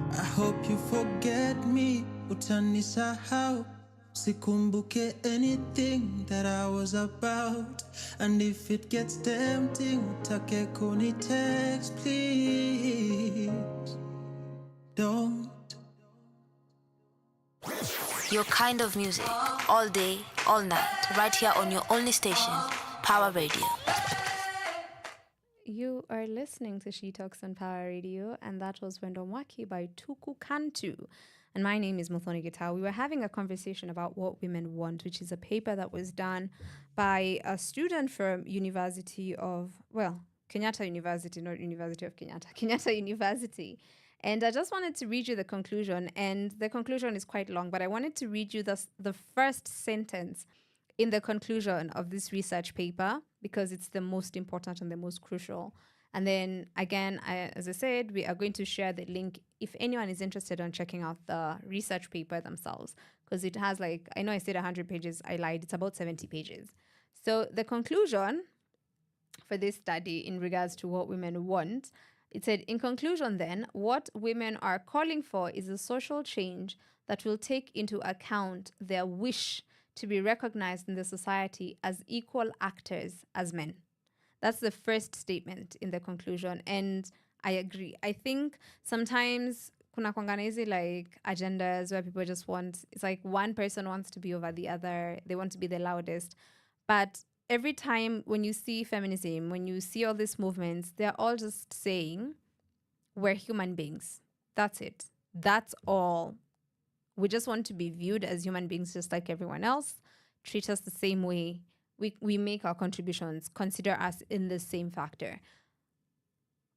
Speaker 7: I hope you forget me, utanisahau. Sikumbuke anything that I was about. And if it gets tempting, utake kuni text, please. Don't.
Speaker 3: Your kind of music, all day, all night, right here on your only station, Power Radio.
Speaker 4: You are listening to She Talks on Power Radio, and that was Wendo Mwaki by Tuku Kantu. And my name is Muthoni Gitau. We were having a conversation about what women want, which is a paper that was done by a student from University of, well, Kenyatta University, not University of Kenyatta, Kenyatta University. And I just wanted to read you the conclusion, and the conclusion is quite long, but I wanted to read you the first sentence in the conclusion of this research paper, because it's the most important and the most crucial. And then again, as I said, we are going to share the link if anyone is interested in checking out the research paper themselves, because it has like, I know I said 100 pages, I lied, it's about 70 pages. So the conclusion for this study in regards to what women want, it said, in conclusion then, what women are calling for is a social change that will take into account their wish to be recognized in the society as equal actors as men. That's the first statement in the conclusion. And I agree. I think sometimes kuna kwangana hizi like agendas where people just want, it's like one person wants to be over the other. They want to be the loudest. But every time when you see feminism, when you see all these movements, they're all just saying, we're human beings. That's it. That's all. We just want to be viewed as human beings just like everyone else. Treat us the same way. We make our contributions. Consider us in the same factor.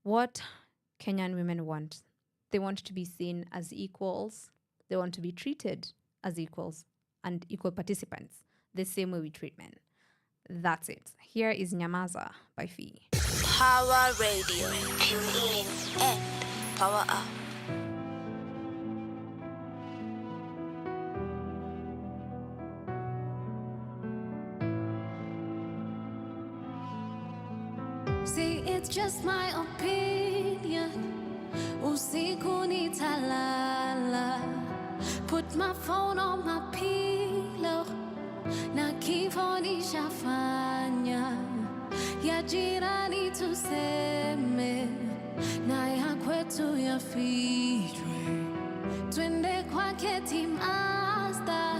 Speaker 4: What Kenyan women want? They want to be seen as equals. They want to be treated as equals and equal participants, the same way we treat men. That's it. Here is Nyamaza by Fee.
Speaker 3: Power Radio. Tune in and power up.
Speaker 9: See, it's just my opinion. Usiku nitalala. Put my phone on my pillow. Na kifo nishafanya. Ya jirani tuseme. Na ya kwetu yafichwe. Twende kwake timasta.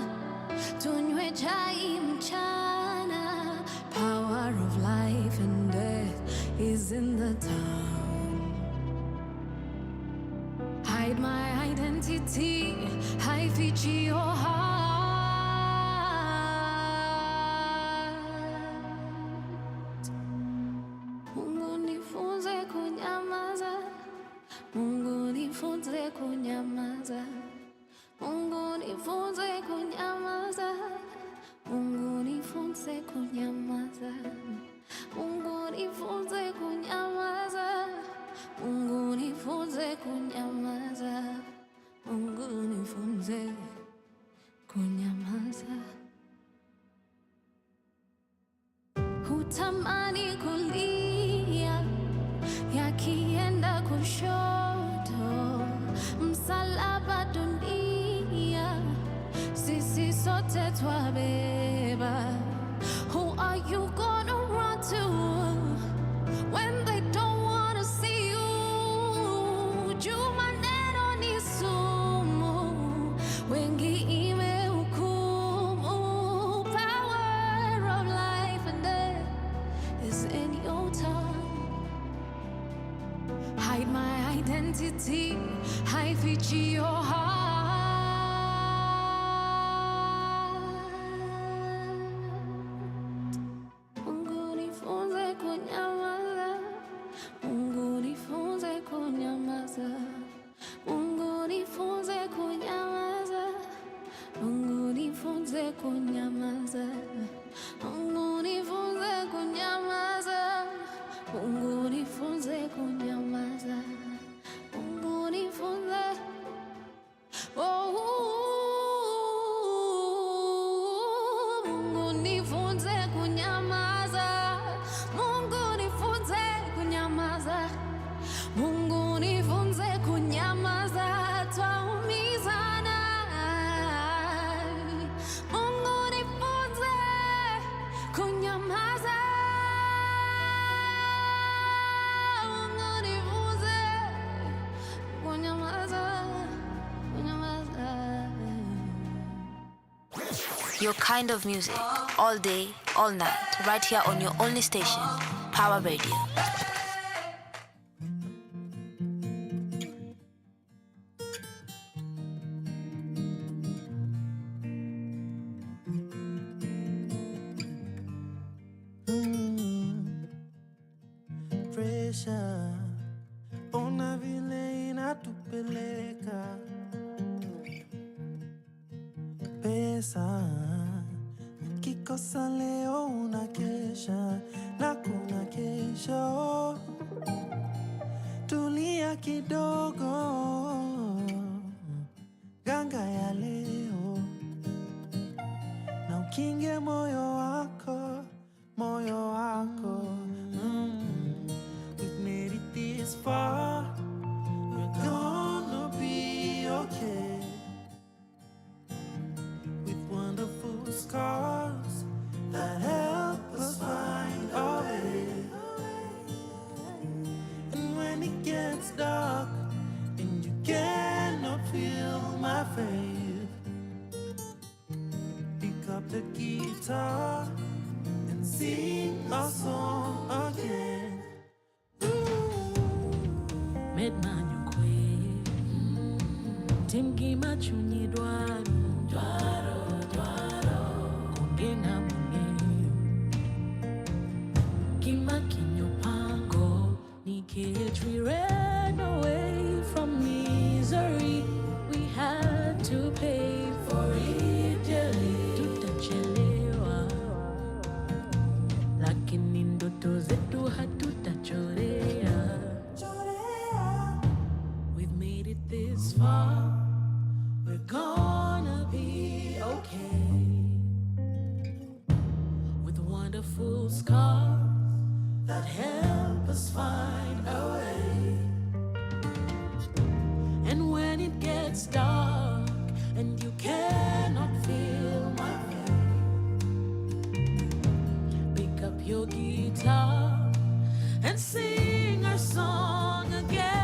Speaker 9: Tunywe chai mchana. Power of life and death is in the town. Hide my identity, hide fichi your heart. Mungu nifunze kunyamaza, Mungu nifunze kunyamaza, Mungu nifunze kunyamaza, Mungu nifunze kunyamaza. Mungu nifunze kunyamaza, Mungu nifunze kunyamaza, Mungu nifunze kunyamaza. Hutamani kulia, yakienda kushoto, msalaba dunia, sisi sote twabeba. Who are you gonna run to when they don't wanna see you? Juma neno ni sumu, wengi imehukumu. Power of life and death is in your tongue. Hide my identity, hide fichi your heart. Mungu nifunze kunyamaza, Mungu nifunze kunyamaza, Mungu nifunze kunyamaza.
Speaker 3: Your kind of music, all day, all night, right here on your only station, Power Radio.
Speaker 2: Pressure, ona vile inatupeleka. Pesa, kikosa leo unakesha na kuna kesho. Tulia kidogo, ganga ya leo. Na ukinge moyo wako, moyo wako. We've made it this far, we're gonna be okay. With wonderful scars that help us find our way. And when it gets dark and you cannot feel my faith, pick up the guitar and sing a song again.
Speaker 10: Medman you quit. Tim Gima Chuni Dwaro. Kungena Muneyo. Gima Kinyo Pango. Nikech we ran away from misery. We had to pay for it dearly. Tutachelewa. Lakini ndoto zetu hatutachorea. We've made it this far, we're gonna be okay. With wonderful scars that help us find a way. And when it gets dark and you cannot feel my pain, pick up your guitar and sing our song again.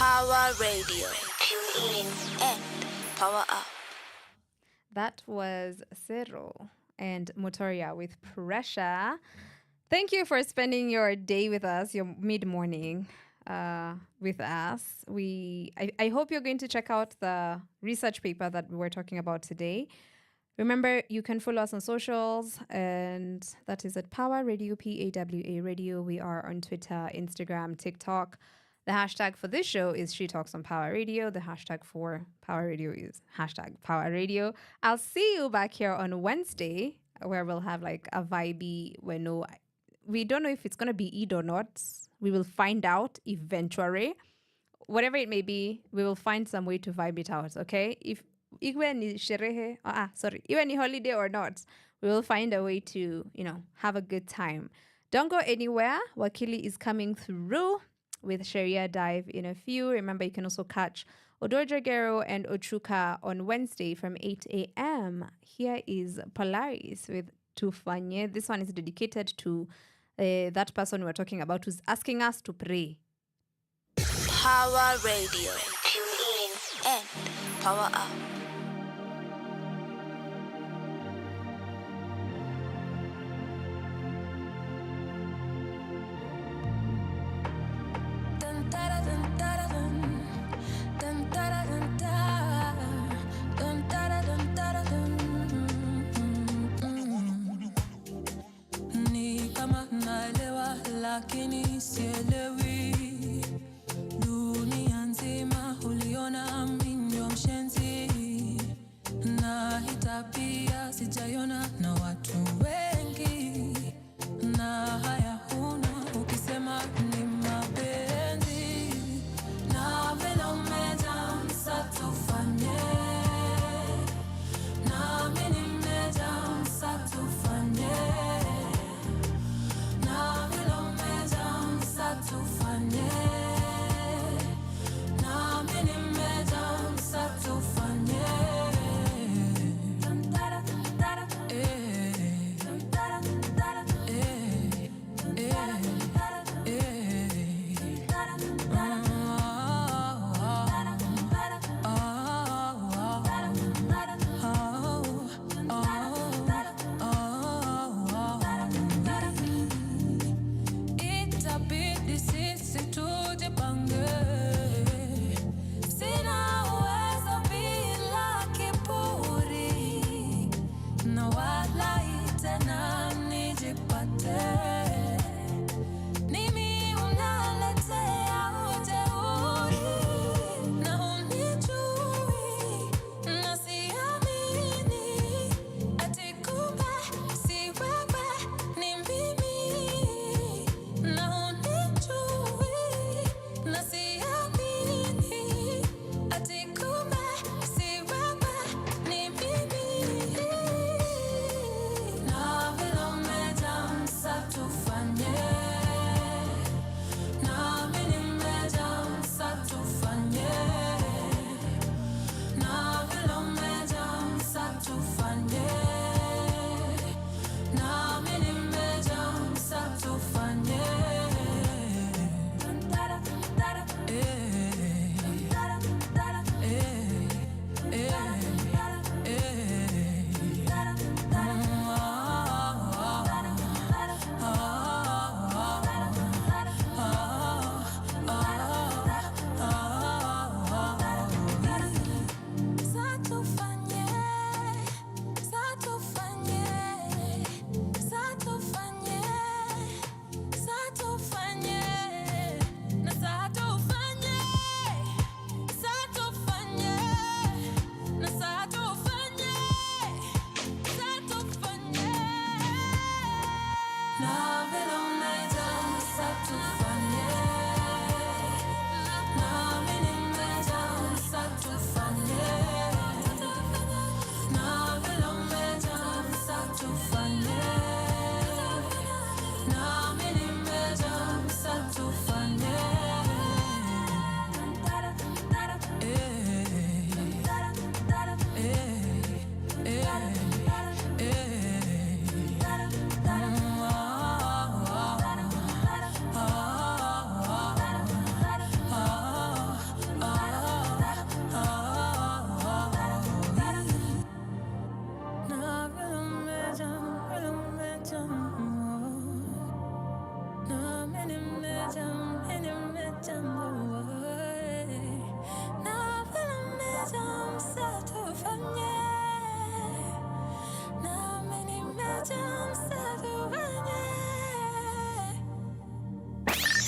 Speaker 3: Power Radio. Tune in and power up.
Speaker 4: That was Cero and Motoria with Pressure. Thank you for spending your day with us, your mid-morning with us. I hope you're going to check out the research paper that we were talking about today. Remember, you can follow us on socials, and that is at Power Radio, PAWA Radio. We are on Twitter, Instagram, TikTok. The hashtag for this show is She Talks on Power Radio. The hashtag for Power Radio is hashtag Power Radio. I'll see you back here on Wednesday, where we'll have like a vibey. We don't know if it's going to be Eid or not. We will find out eventually. Whatever it may be, we will find some way to vibe it out, okay? If iwe ni sherehe, iwe ni holiday or not, we will find a way to, have a good time. Don't go anywhere. Wakili is coming through with Sheria Dive in a few. Remember, you can also catch Odojagero and Ochuka on Wednesday from 8 a.m. Here is Polaris with Tufanye. This one is dedicated to that person we're talking about who's asking us to pray.
Speaker 3: Power Radio. Tune in and power up.
Speaker 1: Lakini sielewi, dunia nzima uliona mimi ndio mshenzi, na hitapia sijaiona na watu wengi, na haya huna ukisema ni mapenzi, na vile umejaa na wala tena nijipate. Mimi unaletea ujeuri na unijui na siamini ati kumbe si wewe ni mimi na unijui na siamini ati kumbe si wewe ni mimi. Na vile umejamsa tufanye, nami nimejamsa tufanye, na vile umejamsa tufanye, nami nimejamsa tufanye.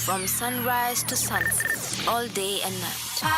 Speaker 3: From sunrise to sunset, all day and night.